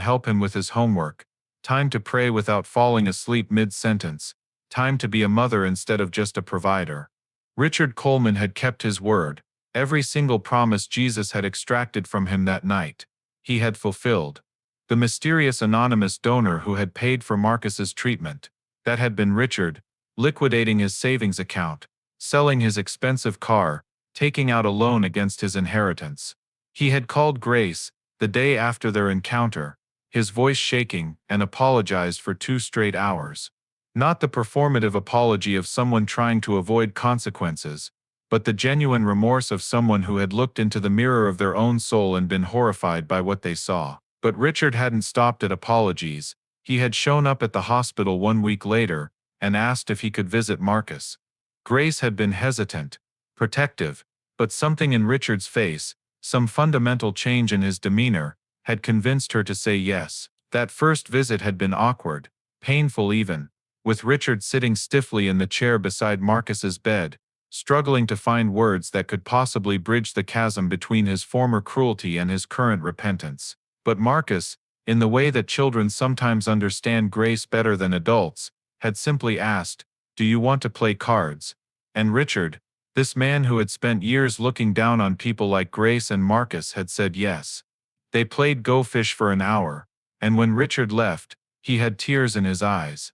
Speaker 3: help him with his homework, time to pray without falling asleep mid-sentence, time to be a mother instead of just a provider. Richard Coleman had kept his word. Every single promise Jesus had extracted from him that night, he had fulfilled. The mysterious anonymous donor who had paid for Marcus's treatment, that had been Richard, liquidating his savings account, selling his expensive car, taking out a loan against his inheritance. He had called Grace, the day after their encounter, his voice shaking, and apologized for 2 straight hours. Not the performative apology of someone trying to avoid consequences, but the genuine remorse of someone who had looked into the mirror of their own soul and been horrified by what they saw. But Richard hadn't stopped at apologies. He had shown up at the hospital 1 week later and asked if he could visit Marcus. Grace had been hesitant, protective, but something in Richard's face, some fundamental change in his demeanor, had convinced her to say yes. That first visit had been awkward, painful even, with Richard sitting stiffly in the chair beside Marcus's bed, struggling to find words that could possibly bridge the chasm between his former cruelty and his current repentance. But Marcus, in the way that children sometimes understand grace better than adults, had simply asked, "Do you want to play cards?" And Richard, this man who had spent years looking down on people like Grace and Marcus, had said yes. They played Go Fish for an hour, and when Richard left, he had tears in his eyes.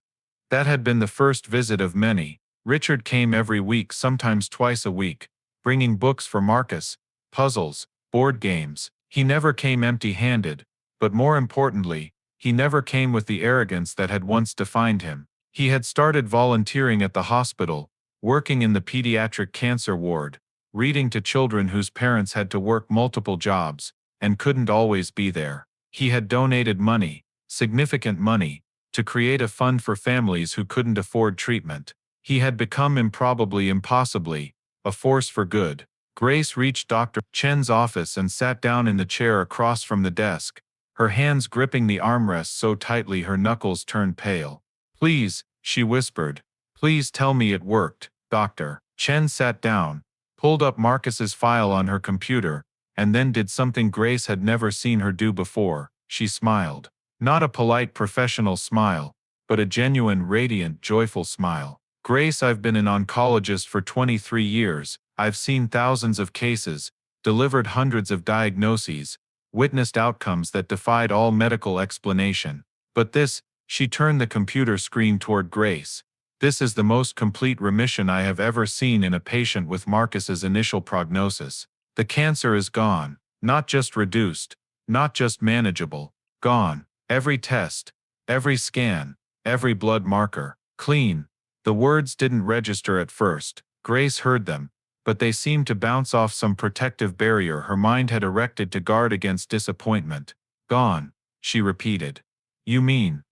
Speaker 3: That had been the first visit of many. Richard came every week, sometimes twice a week, bringing books for Marcus, puzzles, board games. He never came empty-handed, but more importantly, he never came with the arrogance that had once defined him. He had started volunteering at the hospital, working in the pediatric cancer ward, reading to children whose parents had to work multiple jobs and couldn't always be there. He had donated money, significant money, to create a fund for families who couldn't afford treatment. He had become impossibly, a force for good. Grace reached Dr. Chen's office and sat down in the chair across from the desk, her hands gripping the armrest so tightly her knuckles turned pale. "Please," she whispered, "please tell me it worked, Doctor." Chen sat down, pulled up Marcus's file on her computer, and then did something Grace had never seen her do before. She smiled. Not a polite professional smile, but a genuine, radiant, joyful smile. "Grace, I've been an oncologist for 23 years. I've seen thousands of cases, delivered hundreds of diagnoses, witnessed outcomes that defied all medical explanation. But this," she turned the computer screen toward Grace, "this is the most complete remission I have ever seen in a patient with Marcus's initial prognosis. The cancer is gone, not just reduced, not just manageable, gone. Every test, every scan, every blood marker, clean." The words didn't register at first. Grace heard them, but they seemed to bounce off some protective barrier her mind had erected to guard against disappointment. "Gone," she repeated. You mean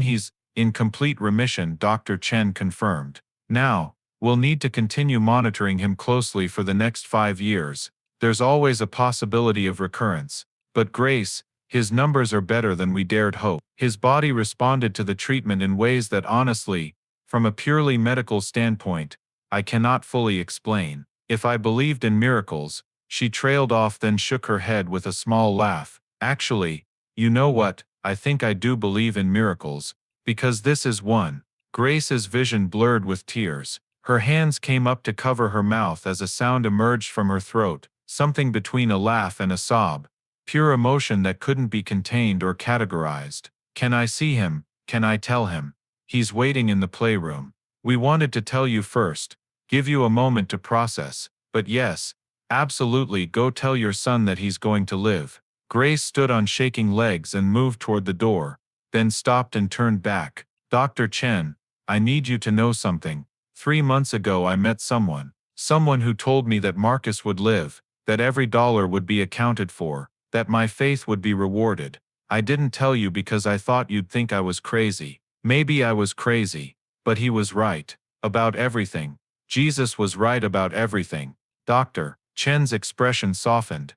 Speaker 3: he's in complete remission," Dr. Chen confirmed. "Now, we'll need to continue monitoring him closely for the next 5 years. There's always a possibility of recurrence. But Grace, his numbers are better than we dared hope. His body responded to the treatment in ways that honestly, from a purely medical standpoint, I cannot fully explain. If I believed in miracles," she trailed off, then shook her head with a small laugh. "Actually, you know what, I think I do believe in miracles, because this is one." Grace's vision blurred with tears. Her hands came up to cover her mouth as a sound emerged from her throat, something between a laugh and a sob. Pure emotion that couldn't be contained or categorized. "Can I see him? Can I tell him? He's waiting in the playroom. We wanted to tell you first, give you a moment to process. But yes, absolutely, go tell your son that he's going to live." Grace stood on shaking legs and moved toward the door, then stopped and turned back. "Dr. Chen, I need you to know something. 3 months ago I met someone who told me that Marcus would live, that every dollar would be accounted for, that my faith would be rewarded. I didn't tell you because I thought you'd think I was crazy. Maybe I was crazy, but he was right. About everything. Jesus was right about everything." Dr. Chen's expression softened.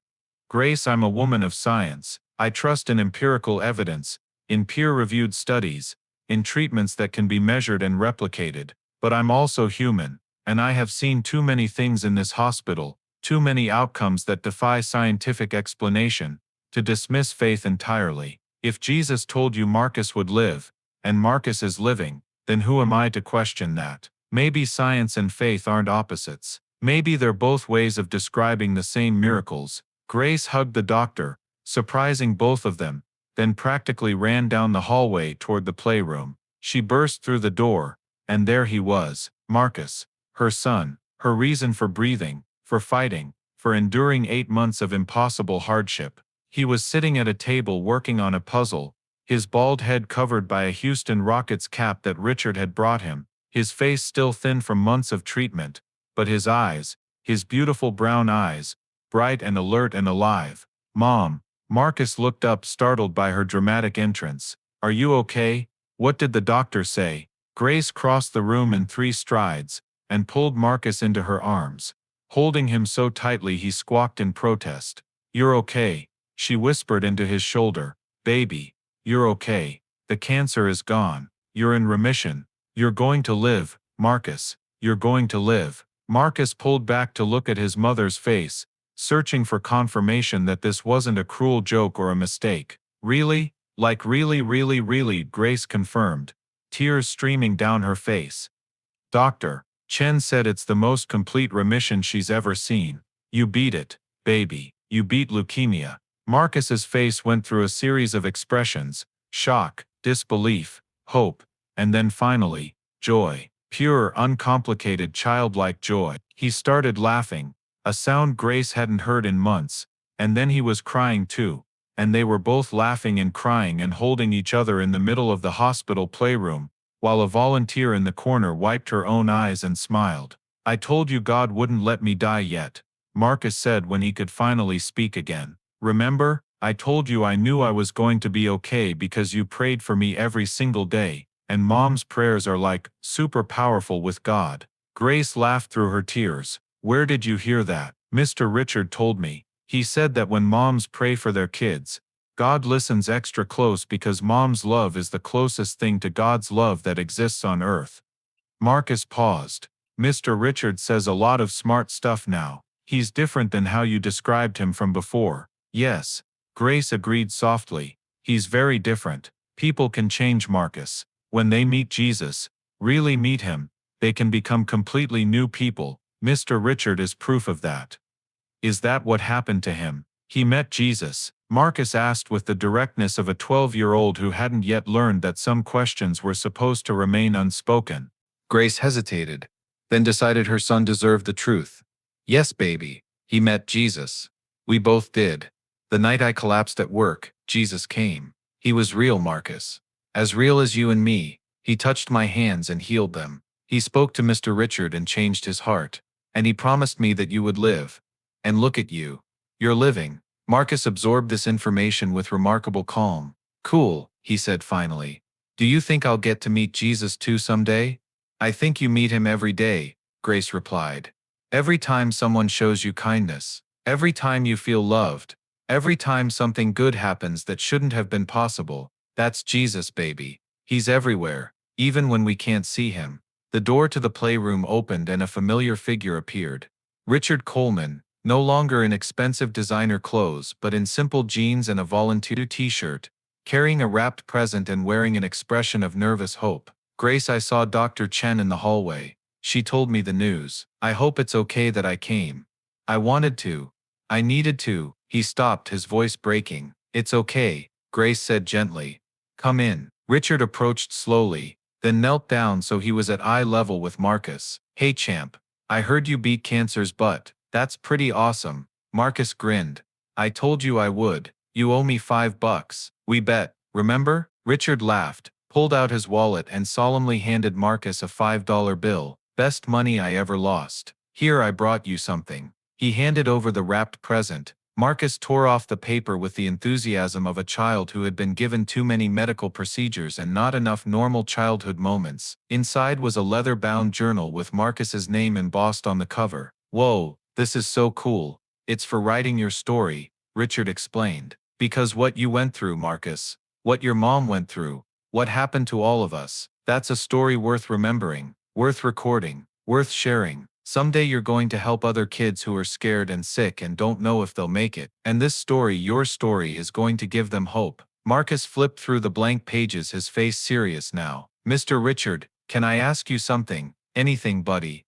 Speaker 3: "Grace, I'm a woman of science. I trust in empirical evidence, in peer-reviewed studies, in treatments that can be measured and replicated. But I'm also human. And I have seen too many things in this hospital, too many outcomes that defy scientific explanation, to dismiss faith entirely. If Jesus told you Marcus would live, and Marcus is living, then who am I to question that? Maybe science and faith aren't opposites. Maybe they're both ways of describing the same miracles. Grace hugged the doctor, surprising both of them, then practically ran down the hallway toward the playroom. She burst through the door, and there he was, Marcus, her son, her reason for breathing, for fighting, for enduring 8 months of impossible hardship. He was sitting at a table working on a puzzle, his bald head covered by a Houston Rockets cap that Richard had brought him, his face still thin from months of treatment, but his eyes, his beautiful brown eyes, bright and alert and alive. Mom, Marcus looked up, startled by her dramatic entrance. Are you okay? What did the doctor say? Grace crossed the room in 3 strides, and pulled Marcus into her arms. Holding him so tightly he squawked in protest. You're okay, she whispered into his shoulder. Baby, you're okay. The cancer is gone. You're in remission. You're going to live, Marcus. You're going to live. Marcus pulled back to look at his mother's face, searching for confirmation that this wasn't a cruel joke or a mistake. Really? Like really, Grace confirmed, tears streaming down her face. Doctor, Chen said it's the most complete remission she's ever seen. You beat it, baby. You beat leukemia. Marcus's face went through a series of expressions: shock, disbelief, hope, and then finally, joy. Pure, uncomplicated, childlike joy. He started laughing, a sound Grace hadn't heard in months, and then he was crying too, and they were both laughing and crying and holding each other in the middle of the hospital playroom, while a volunteer in the corner wiped her own eyes and smiled. I told you God wouldn't let me die yet, Marcus said when he could finally speak again. Remember, I told you I knew I was going to be okay because you prayed for me every single day, and Mom's prayers are like super powerful with God. Grace laughed through her tears. Where did you hear that? Mr. Richard told me. He said that when moms pray for their kids, God listens extra close because mom's love is the closest thing to God's love that exists on earth. Marcus paused. Mr. Richard says a lot of smart stuff now. He's different than how you described him from before. Yes, Grace agreed softly. He's very different. People can change, Marcus. When they meet Jesus, really meet him, they can become completely new people. Mr. Richard is proof of that. Is that what happened to him? He met Jesus, Marcus asked with the directness of a 12-year-old who hadn't yet learned that some questions were supposed to remain unspoken.
Speaker 1: Grace hesitated, then decided her son deserved the truth. Yes, baby, he met Jesus. We both did. The night I collapsed at work, Jesus came. He was real, Marcus. As real as you and me. He touched my hands and healed them. He spoke to Mr. Richard and changed his heart. And he promised me that you would live. And look at you. You're living. Marcus absorbed this information with remarkable calm. Cool, he said finally. Do you think I'll get to meet Jesus too someday? I think you meet him every day, Grace replied. Every time someone shows you kindness. Every time you feel loved. Every time something good happens that shouldn't have been possible. That's Jesus, baby. He's everywhere, even when we can't see him. The door to the playroom opened and a familiar figure appeared. Richard Coleman, no longer in expensive designer clothes but in simple jeans and a volunteer t-shirt, carrying a wrapped present and wearing an expression of nervous hope. Grace, I saw Dr. Chen in the hallway. She told me the news. I hope it's okay that I came. I wanted to. I needed to. He stopped, his voice breaking. It's okay, Grace said gently. Come in. Richard approached slowly, then knelt down so he was at eye level with Marcus. Hey champ, I heard you beat cancer's butt. That's pretty awesome. Marcus grinned. I told you I would. You owe me $5. We bet, remember? Richard laughed, pulled out his wallet and solemnly handed Marcus a $5 bill. Best money I ever lost. Here, I brought you something. He handed over the wrapped present. Marcus tore off the paper with the enthusiasm of a child who had been given too many medical procedures and not enough normal childhood moments. Inside was a leather-bound journal with Marcus's name embossed on the cover. Whoa, this is so cool. It's for writing your story, Richard explained. Because what you went through, Marcus, what your mom went through, what happened to all of us, that's a story worth remembering, worth recording.
Speaker 3: worth sharing. Someday you're going to help other kids who are scared and sick and don't know if they'll make it. And this story, your story, is going to give them hope. Marcus flipped through the blank pages, his face serious now. Mr. Richard, can I ask you something? Anything, buddy.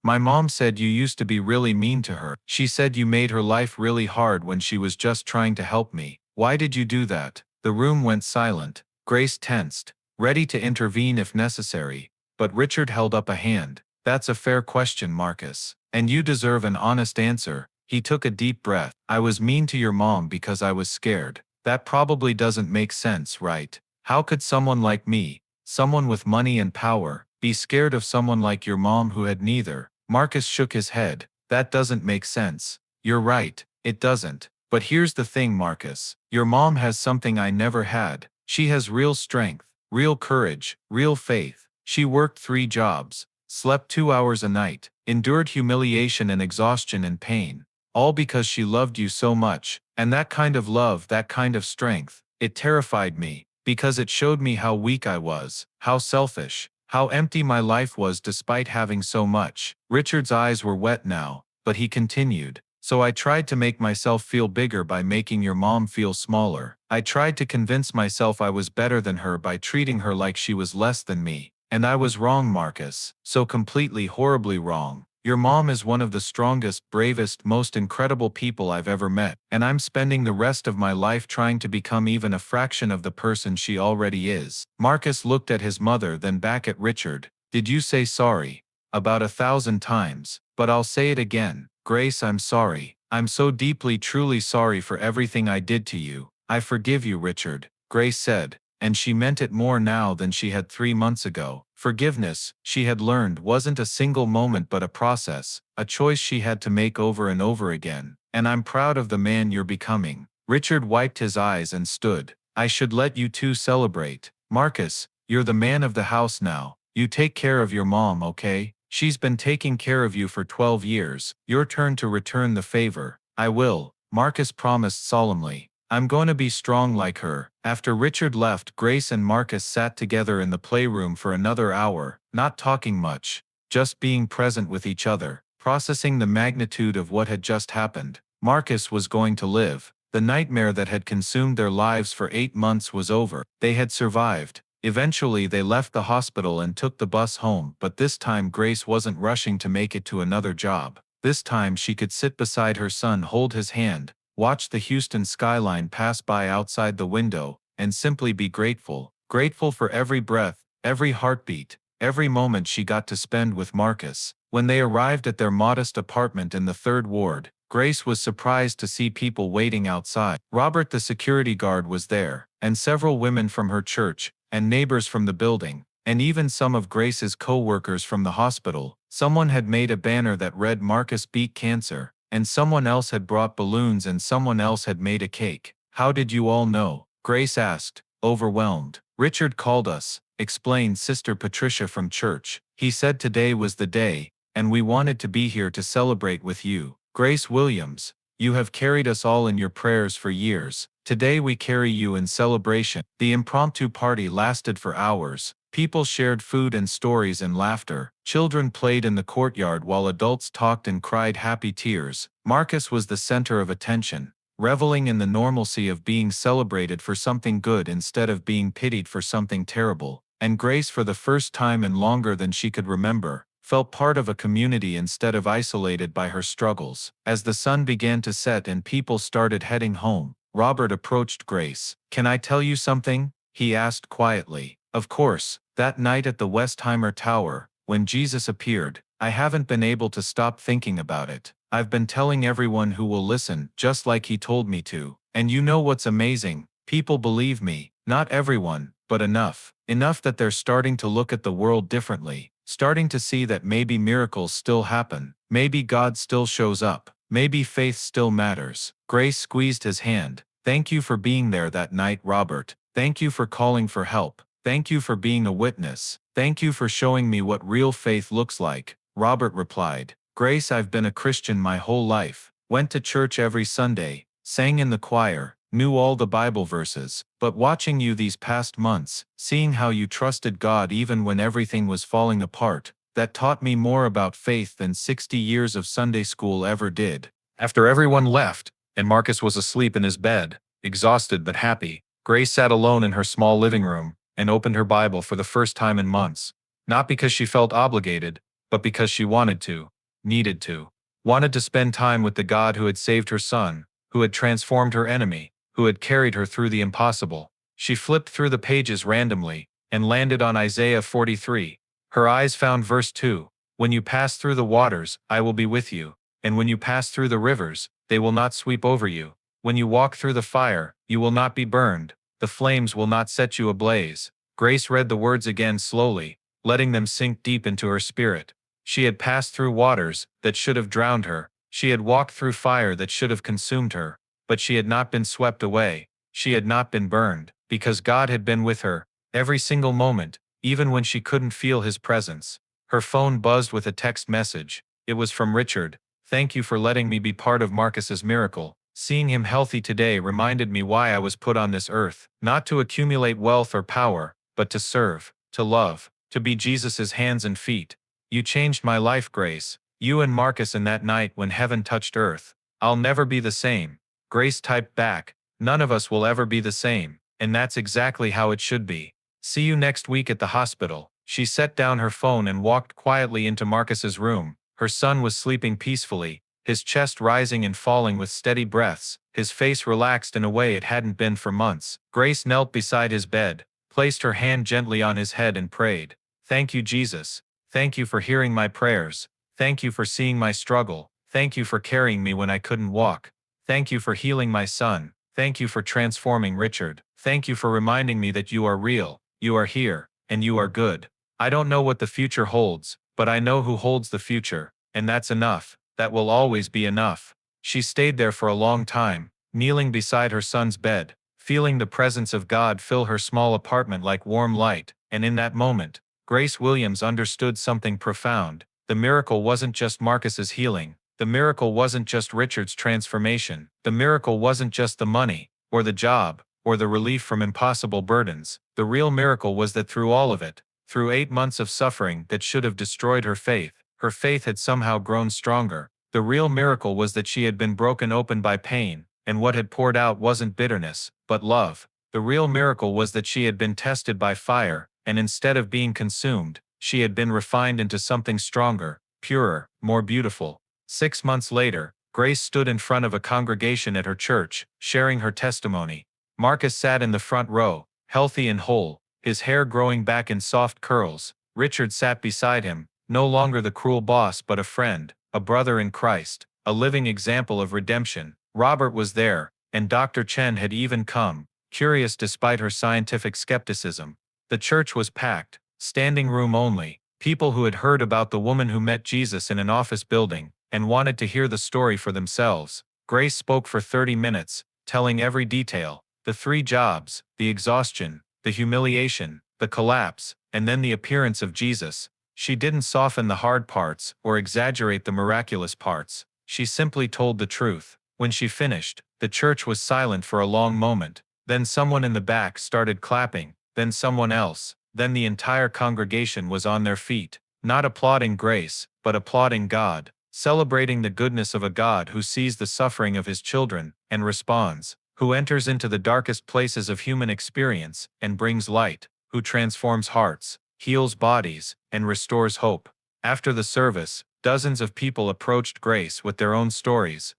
Speaker 3: My mom said you used to be really mean to her. She said you made her life really hard when she was just trying to help me. Why did you do that? The room went silent. Grace tensed, ready to intervene if necessary. But Richard held up a hand. That's a fair question, Marcus. And you deserve an honest answer. He took a deep breath. I was mean to your mom because I was scared. That probably doesn't make sense, right? How could someone like me, someone with money and power, be scared of someone like your mom who had neither? Marcus shook his head. That doesn't make sense. You're right, it doesn't. But here's the thing, Marcus. Your mom has something I never had. She has real strength, real courage, real faith. She worked 3 jobs, slept 2 hours a night, endured humiliation and exhaustion and pain, all because she loved you so much. And that kind of love, that kind of strength, it terrified me, because it showed me how weak I was, how selfish, how empty my life was despite having so much. Richard's eyes were wet now, but he continued. So I tried to make myself feel bigger by making your mom feel smaller. I tried to convince myself I was better than her by treating her like she was less than me. And I was wrong, Marcus. So completely, horribly wrong. Your mom is one of the strongest, bravest, most incredible people I've ever met. And I'm spending the rest of my life trying to become even a fraction of the person she already is. Marcus looked at his mother, then back at Richard. Did you say sorry? About 1,000 times. But I'll say it again. Grace, I'm sorry. I'm so deeply, truly sorry for everything I did to you. I forgive you, Richard, Grace said. And she meant it more now than she had 3 months ago. Forgiveness, she had learned, wasn't a single moment but a process, a choice she had to make over and over again. And I'm proud of the man you're becoming. Richard wiped his eyes and stood. I should let you two celebrate. Marcus, you're the man of the house now. You take care of your mom, okay? She's been taking care of you for 12 years. Your turn to return the favor. I will, Marcus promised solemnly. I'm going to be strong like her. After Richard left, Grace and Marcus sat together in the playroom for another hour, not talking much, just being present with each other, processing the magnitude of what had just happened. Marcus was going to live. The nightmare that had consumed their lives for 8 months was over. They had survived. Eventually they left the hospital and took the bus home, but this time Grace wasn't rushing to make it to another job. This time she could sit beside her son, hold his hand, watch the Houston skyline pass by outside the window, and simply be grateful. Grateful for every breath, every heartbeat, every moment she got to spend with Marcus. When they arrived at their modest apartment in the 3rd ward, Grace was surprised to see people waiting outside. Robert, the security guard, was there, and several women from her church, and neighbors from the building, and even some of Grace's co-workers from the hospital. Someone had made a banner that read "Marcus beat cancer," and someone else had brought balloons, and someone else had made a cake. How did you all know? Grace asked, overwhelmed. Richard called us, explained Sister Patricia from church. He said today was the day, and we wanted to be here to celebrate with you. Grace Williams, you have carried us all in your prayers for years. Today we carry you in celebration. The impromptu party lasted for hours. People shared food and stories and laughter. Children played in the courtyard while adults talked and cried happy tears. Marcus was the center of attention, reveling in the normalcy of being celebrated for something good instead of being pitied for something terrible. And Grace, for the first time in longer than she could remember, felt part of a community instead of isolated by her struggles. As the sun began to set and people started heading home, Robert approached Grace. Can I tell you something? He asked quietly. Of course. That night at the Westheimer Tower, when Jesus appeared, I haven't been able to stop thinking about it. I've been telling everyone who will listen, just like he told me to. And you know what's amazing? People believe me. Not everyone, but enough. Enough that they're starting to look at the world differently. Starting to see that maybe miracles still happen. Maybe God still shows up. Maybe faith still matters. Grace squeezed his hand. Thank you for being there that night, Robert. Thank you for calling for help. Thank you for being a witness. Thank you for showing me what real faith looks like, Robert replied. Grace, I've been a Christian my whole life. Went to church every Sunday, sang in the choir, knew all the Bible verses. But watching you these past months, seeing how you trusted God even when everything was falling apart, that taught me more about faith than 60 years of Sunday school ever did. After everyone left, and Marcus was asleep in his bed, exhausted but happy, Grace sat alone in her small living room and opened her Bible for the first time in months. Not because she felt obligated, but because she wanted to, needed to. Wanted to spend time with the God who had saved her son, who had transformed her enemy, who had carried her through the impossible. She flipped through the pages randomly and landed on Isaiah 43. Her eyes found verse 2. When you pass through the waters, I will be with you. And when you pass through the rivers, they will not sweep over you. When you walk through the fire, you will not be burned. The flames will not set you ablaze. Grace read the words again slowly, letting them sink deep into her spirit. She had passed through waters that should have drowned her. She had walked through fire that should have consumed her. But she had not been swept away. She had not been burned, because God had been with her every single moment, even when she couldn't feel his presence. Her phone buzzed with a text message. It was from Richard. Thank you for letting me be part of Marcus's miracle. Seeing him healthy today reminded me why I was put on this earth, not to accumulate wealth or power, but to serve, to love, to be Jesus's hands and feet. You changed my life, Grace. You and Marcus in that night when heaven touched earth. I'll never be the same. Grace typed back, none of us will ever be the same, and that's exactly how it should be. See you next week at the hospital. She set down her phone and walked quietly into Marcus's room. Her son was sleeping peacefully, his chest rising and falling with steady breaths, his face relaxed in a way it hadn't been for months. Grace knelt beside his bed, placed her hand gently on his head and prayed. Thank you, Jesus. Thank you for hearing my prayers. Thank you for seeing my struggle. Thank you for carrying me when I couldn't walk. Thank you for healing my son. Thank you for transforming Richard. Thank you for reminding me that you are real, you are here, and you are good. I don't know what the future holds, but I know who holds the future, and that's enough. That will always be enough. She stayed there for a long time, kneeling beside her son's bed, feeling the presence of God fill her small apartment like warm light, and in that moment, Grace Williams understood something profound. The miracle wasn't just Marcus's healing. The miracle wasn't just Richard's transformation. The miracle wasn't just the money, or the job, or the relief from impossible burdens. The real miracle was that through all of it, through 8 months of suffering that should have destroyed her faith had somehow grown stronger. The real miracle was that she had been broken open by pain, and what had poured out wasn't bitterness, but love. The real miracle was that she had been tested by fire, and instead of being consumed, she had been refined into something stronger, purer, more beautiful. 6 months later, Grace stood in front of a congregation at her church, sharing her testimony. Marcus sat in the front row, healthy and whole, his hair growing back in soft curls. Richard sat beside him, no longer the cruel boss but a friend, a brother in Christ, a living example of redemption. Robert was there, and Dr. Chen had even come, curious despite her scientific skepticism. The church was packed, standing room only, people who had heard about the woman who met Jesus in an office building, and wanted to hear the story for themselves. Grace spoke for 30 minutes, telling every detail, the 3 jobs, the exhaustion, the humiliation, the collapse, and then the appearance of Jesus. She didn't soften the hard parts or exaggerate the miraculous parts. She simply told the truth. When she finished, the church was silent for a long moment. Then someone in the back started clapping, then someone else, then the entire congregation was on their feet, not applauding Grace, but applauding God, celebrating the goodness of a God who sees the suffering of his children and responds, who enters into the darkest places of human experience and brings light, who transforms hearts, heals bodies, and restores hope. After the service, dozens of people approached Grace with their own stories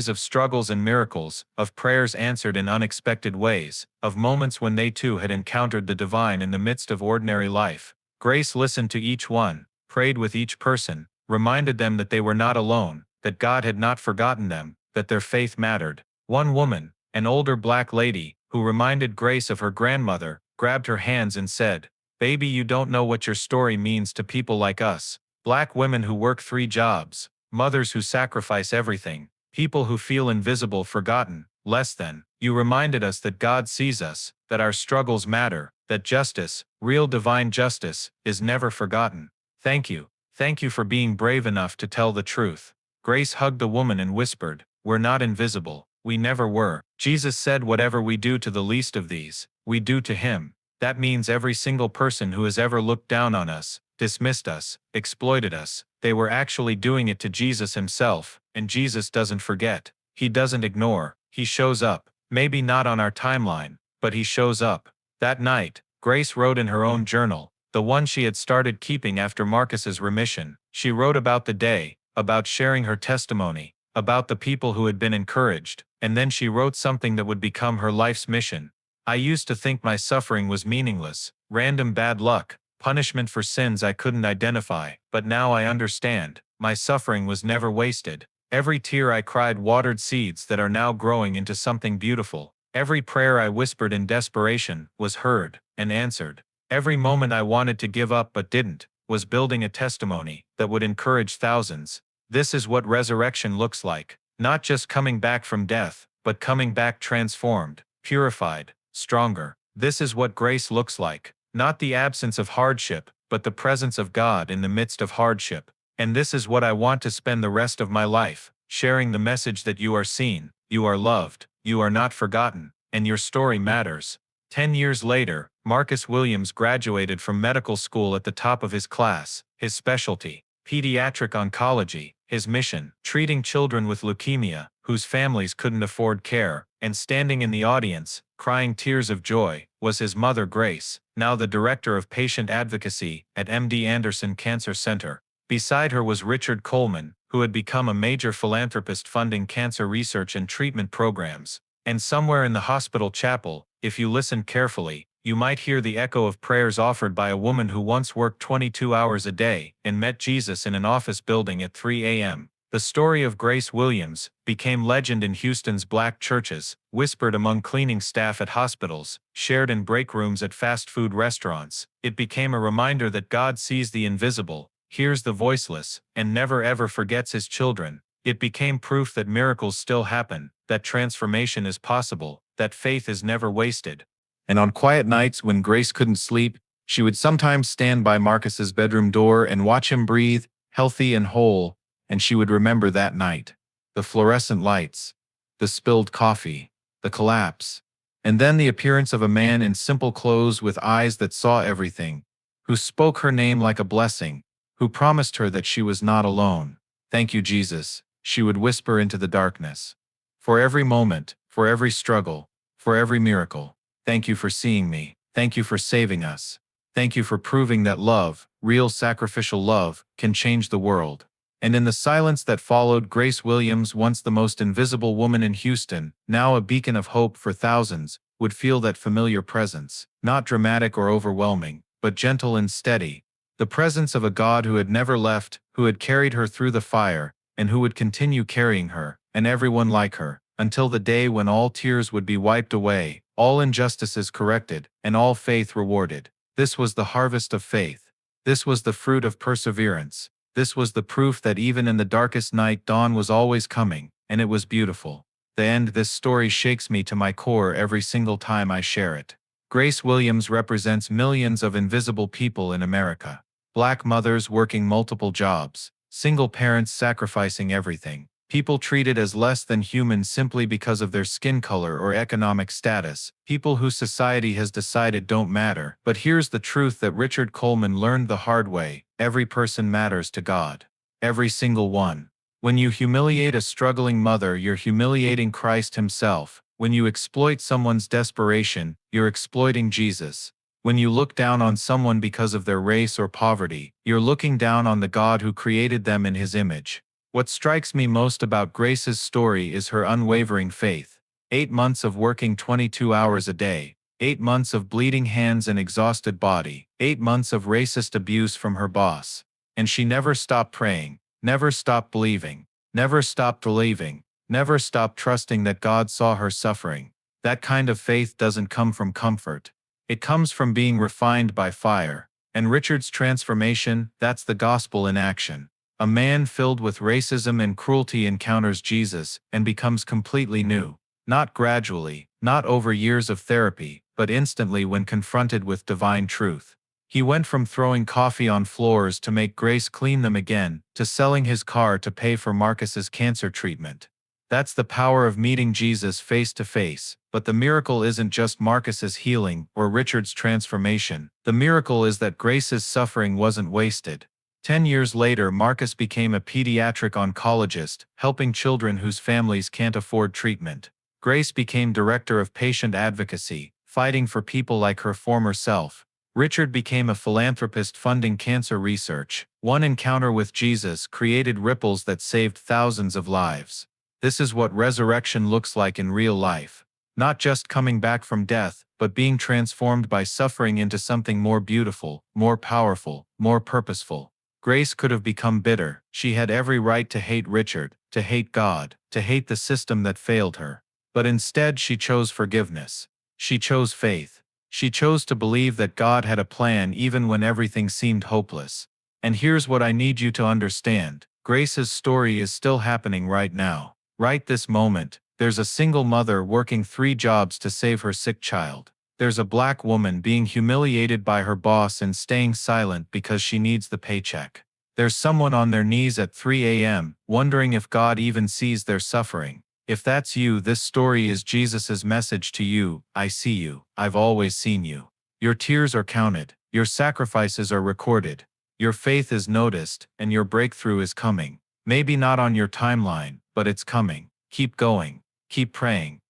Speaker 3: of struggles and miracles, of prayers answered in unexpected ways, of moments when they too had encountered the divine in the midst of ordinary life. Grace listened to each one, prayed with each person, reminded them that they were not alone, that God had not forgotten them, that their faith mattered. One woman, an older black lady, who reminded Grace of her grandmother, grabbed her hands and said, "Baby, you don't know what your story means to people like us. Black women who work 3 jobs, mothers who sacrifice everything, people who feel invisible, forgotten, less than. You reminded us that God sees us, that our struggles matter, that justice, real divine justice, is never forgotten. Thank you. Thank you for being brave enough to tell the truth." Grace hugged the woman and whispered, "We're not invisible. We never were. Jesus said whatever we do to the least of these, we do to him. That means every single person who has ever looked down on us,
Speaker 1: dismissed us, exploited us. They were actually doing it to Jesus himself, and Jesus doesn't forget. He doesn't ignore. He shows up. Maybe not on our timeline, but he shows up. That night, Grace wrote in her own journal, the one she had started keeping after Marcus's remission. She wrote about the day, about sharing her testimony, about the people who had been encouraged, and then she wrote something that would become her life's mission. I used to think my suffering was meaningless, random bad luck, punishment for sins I couldn't identify, but now I understand. My suffering was never wasted. Every tear I cried watered seeds that are now growing into something beautiful. Every prayer I whispered in desperation was heard and answered. Every moment I wanted to give up but didn't was building a testimony that would encourage thousands. This is what resurrection looks like. Not just coming back from death, but coming back transformed, purified, stronger. This is what grace looks like. Not the absence of hardship, but the presence of God in the midst of hardship. And this is what I want to spend the rest of my life, sharing the message that you are seen, you are loved, you are not forgotten, and your story matters. 10 years later, Marcus Williams graduated from medical school at the top of his class, his specialty, pediatric oncology, his mission, treating children with leukemia, whose families couldn't afford care, and standing in the audience, crying tears of joy, was his mother Grace, now the director of patient advocacy at MD Anderson Cancer Center. Beside her was Richard Coleman, who had become a major philanthropist funding cancer research and treatment programs. And somewhere in the hospital chapel, if you listened carefully, you might hear the echo of prayers offered by a woman who once worked 22 hours a day and met Jesus in an office building at 3 a.m. The story of Grace Williams became legend in Houston's black churches, whispered among cleaning staff at hospitals, shared in break rooms at fast food restaurants. It became a reminder that God sees the invisible, hears the voiceless, and never ever forgets his children. It became proof that miracles still happen, that transformation is possible, that faith is never wasted.
Speaker 3: And on quiet nights when Grace couldn't sleep, she would sometimes stand by Marcus's bedroom door and watch him breathe, healthy and whole, and she would remember that night. The fluorescent lights, the spilled coffee, the collapse, and then the appearance of a man in simple clothes with eyes that saw everything, who spoke her name like a blessing, who promised her that she was not alone. "Thank you, Jesus," she would whisper into the darkness. "For every moment, for every struggle, for every miracle. Thank you for seeing me. Thank you for saving us. Thank you for proving that love, real sacrificial love, can change the world." And in the silence that followed, Grace Williams, once the most invisible woman in Houston, now a beacon of hope for thousands, would feel that familiar presence, not dramatic or overwhelming, but gentle and steady. The presence of a God who had never left, who had carried her through the fire, and who would continue carrying her, and everyone like her, until the day when all tears would be wiped away, all injustices corrected, and all faith rewarded. This was the harvest of faith. This was the fruit of perseverance. This was the proof that even in the darkest night, dawn was always coming, and it was beautiful. The end. This story shakes me to my core every single time I share it. Grace Williams represents millions of invisible people in America. Black mothers working multiple jobs, single parents sacrificing everything, people treated as less than human simply because of their skin color or economic status, people who society has decided don't matter. But here's the truth that Richard Coleman learned the hard way: every person matters to God. Every single one. When you humiliate a struggling mother, you're humiliating Christ himself. When you exploit someone's desperation, you're exploiting Jesus. When you look down on someone because of their race or poverty, you're looking down on the God who created them in his image. What strikes me most about Grace's story is her unwavering faith. 8 months of working 22 hours a day, 8 months of bleeding hands and exhausted body, 8 months of racist abuse from her boss. And she never stopped praying, never stopped believing, never stopped believing, never stopped trusting that God saw her suffering. That kind of faith doesn't come from comfort. It comes from being refined by fire. And Richard's transformation, that's the gospel in action. A man filled with racism and cruelty encounters Jesus and becomes completely new. Not gradually, not over years of therapy, but instantly when confronted with divine truth. He went from throwing coffee on floors to make Grace clean them again, to selling his car to pay for Marcus's cancer treatment. That's the power of meeting Jesus face to face. But the miracle isn't just Marcus's healing or Richard's transformation. The miracle is that Grace's suffering wasn't wasted. 10 years later, Marcus became a pediatric oncologist, helping children whose families can't afford treatment. Grace became director of patient advocacy, fighting for people like her former self. Richard became a philanthropist funding cancer research. One encounter with Jesus created ripples that saved thousands of lives. This is what resurrection looks like in real life. Not just coming back from death, but being transformed by suffering into something more beautiful, more powerful, more purposeful. Grace could have become bitter. She had every right to hate Richard, to hate God, to hate the system that failed her. But instead she chose forgiveness. She chose faith. She chose to believe that God had a plan even when everything seemed hopeless. And here's what I need you to understand. Grace's story is still happening right now. Right this moment, there's a single mother working 3 jobs to save her sick child. There's a black woman being humiliated by her boss and staying silent because she needs the paycheck. There's someone on their knees at 3 a.m., wondering if God even sees their suffering. If that's you, this story is Jesus's message to you. I see you. I've always seen you. Your tears are counted. Your sacrifices are recorded. Your faith is noticed, and your breakthrough is coming. Maybe not on your timeline, but it's coming. Keep going. Keep praying.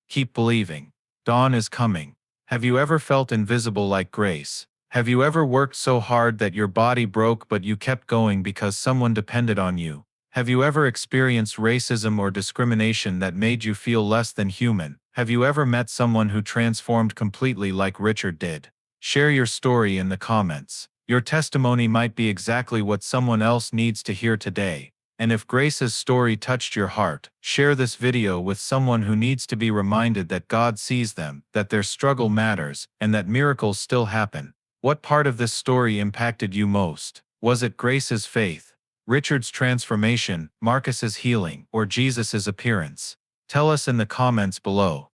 Speaker 3: Keep believing. Dawn is coming. Have you ever felt invisible like Grace? Have you ever worked so hard that your body broke but you kept going because someone depended on you? Have you ever experienced racism or discrimination that made you feel less than human? Have you ever met someone who transformed completely like Richard did? Share your story in the comments. Your testimony might be exactly what someone else needs to hear today. And if Grace's story touched your heart, share this video with someone who needs to be reminded that God sees them, that their struggle matters, and that miracles still happen. What part of this story impacted you most? Was it Grace's faith, Richard's transformation, Marcus's healing, or Jesus's appearance? Tell us in the comments below.